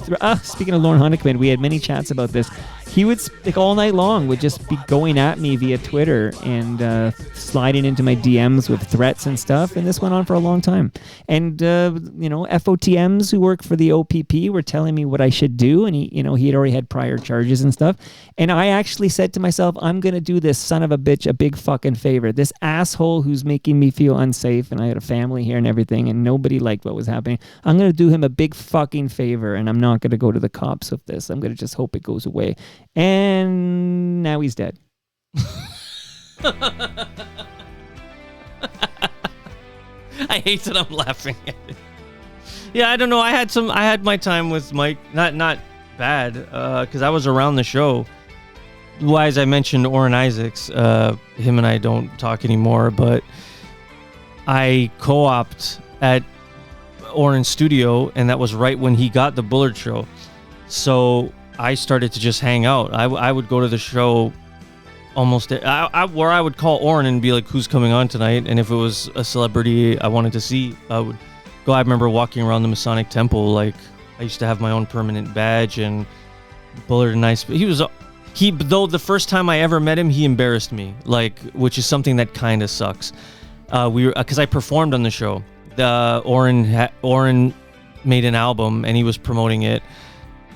Speaking of Lauren Honeycomb, we had many chats about this. He would, all night long, would just be going at me via Twitter and sliding into my DMs with threats and stuff. And this went on for a long time. And, FOTMs who work for the OPP were telling me what I should do. And he had already had prior charges and stuff. And I actually said to myself, I'm going to do this son of a bitch a big fucking favor. This asshole who's making me feel unsafe. And I had a family here and everything. And nobody liked what was happening. I'm going to do him a big fucking favor. And I'm not going to go to the cops with this. I'm going to just hope it goes away. And now he's dead. I hate that I'm laughing at it. Yeah, I don't know. I had my time with Mike. Not bad, because I was around the show. Why, as I mentioned, Orrin Isaacs, him and I don't talk anymore, but I co-opted at Orrin's studio, and that was right when he got the Bullard show. So I started to just hang out. I would go to the show almost where I would call Orrin and be like, who's coming on tonight? And if it was a celebrity I wanted to see, I would go. I remember walking around the Masonic Temple. Like, I used to have my own permanent badge, and Bullard and I, though the first time I ever met him, he embarrassed me, like, which is something that kind of sucks. Because I performed on the show. Orrin made an album and he was promoting it.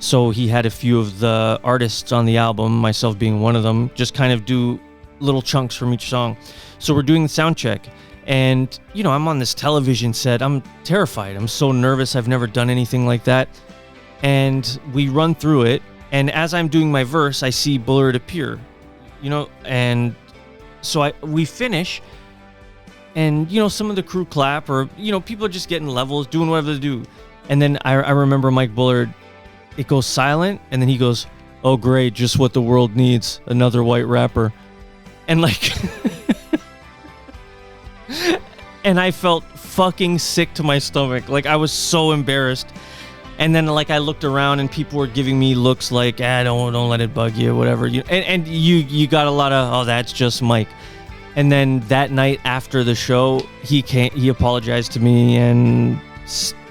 So he had a few of the artists on the album, myself being one of them, just kind of do little chunks from each song. So we're doing the sound check, and I'm on this television set. I'm terrified. I'm so nervous. I've never done anything like that. And we run through it, and as I'm doing my verse, I see Bullard appear, and so we finish, and some of the crew clap, or people are just getting levels, doing whatever they do. And then I remember Mike Bullard, it goes silent, and then he goes, "Oh great, just what the world needs, another white rapper." And like and I felt fucking sick to my stomach. Like, I was so embarrassed. And then like I looked around and people were giving me looks like, don't let it bug you, whatever. And you got a lot of, "Oh, that's just Mike." And then that night after the show, he apologized to me and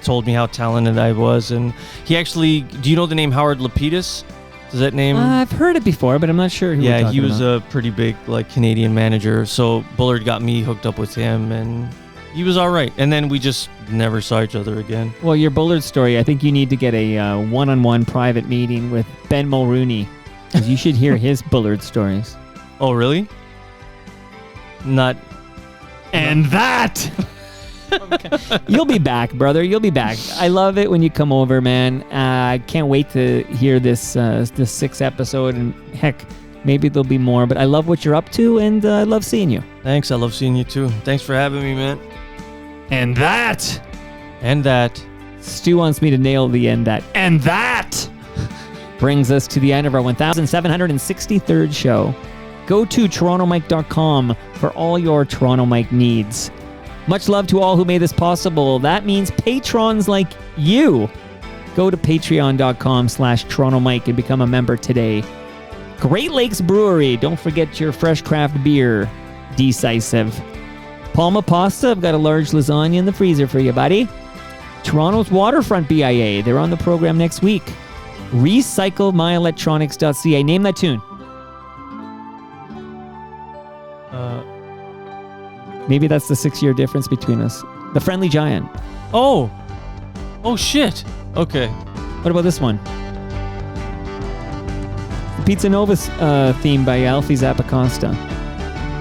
told me how talented I was. And he actually, do you know the name Howard Lapidus? Does that name? I've heard it before, but I'm not sure who we're Yeah, talking he was about. a pretty big Canadian manager. So Bullard got me hooked up with him, and he was all right. And then we just never saw each other again. Well, your Bullard story, I think you need to get a one-on-one private meeting with Ben Mulrooney, because you should hear his Bullard stories. Oh, really? Not. And that... Okay. You'll be back, brother. You'll be back. I love it when you come over, man. I can't wait to hear this 6th episode, and heck, maybe there'll be more. But I love what you're up to, and I love seeing you. Thanks. I love seeing you too. Thanks for having me, man. And that... And that... Stu wants me to nail the end that. And that brings us to the end of our 1763rd show. Go to torontomike.com for all your Toronto Mike needs. Much love to all who made this possible. That means patrons like you. Go to patreon.com/TorontoMike and become a member today. Great Lakes Brewery. Don't forget your fresh craft beer. D-Sisive. Palma Pasta. I've got a large lasagna in the freezer for you, buddy. Toronto's Waterfront BIA. They're on the program next week. RecycleMyElectronics.ca. Name that tune. Maybe that's the 6-year difference between us. The Friendly Giant. Oh shit. Okay. What about this one? The Pizza Nova theme by Alfie Zappacosta.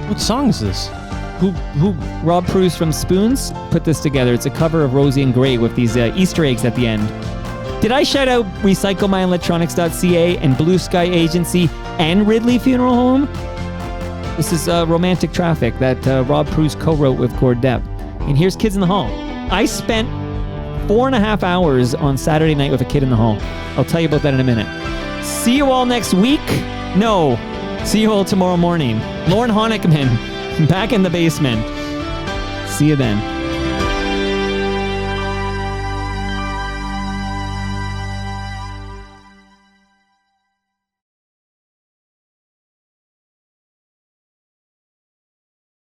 What song is this? Who? Rob Pruse from Spoons put this together. It's a cover of Rosie and Gray with these Easter eggs at the end. Did I shout out RecycleMyElectronics.ca and Blue Sky Agency and Ridley Funeral Home? This is Romantic Traffic that Rob Pruse co-wrote with Cord Depp. And here's Kids in the Hall. I spent 4.5 hours on Saturday night with a kid in the hall. I'll tell you about that in a minute. See you all next week. No. See you all tomorrow morning. Lauren Honickman, back in the basement. See you then.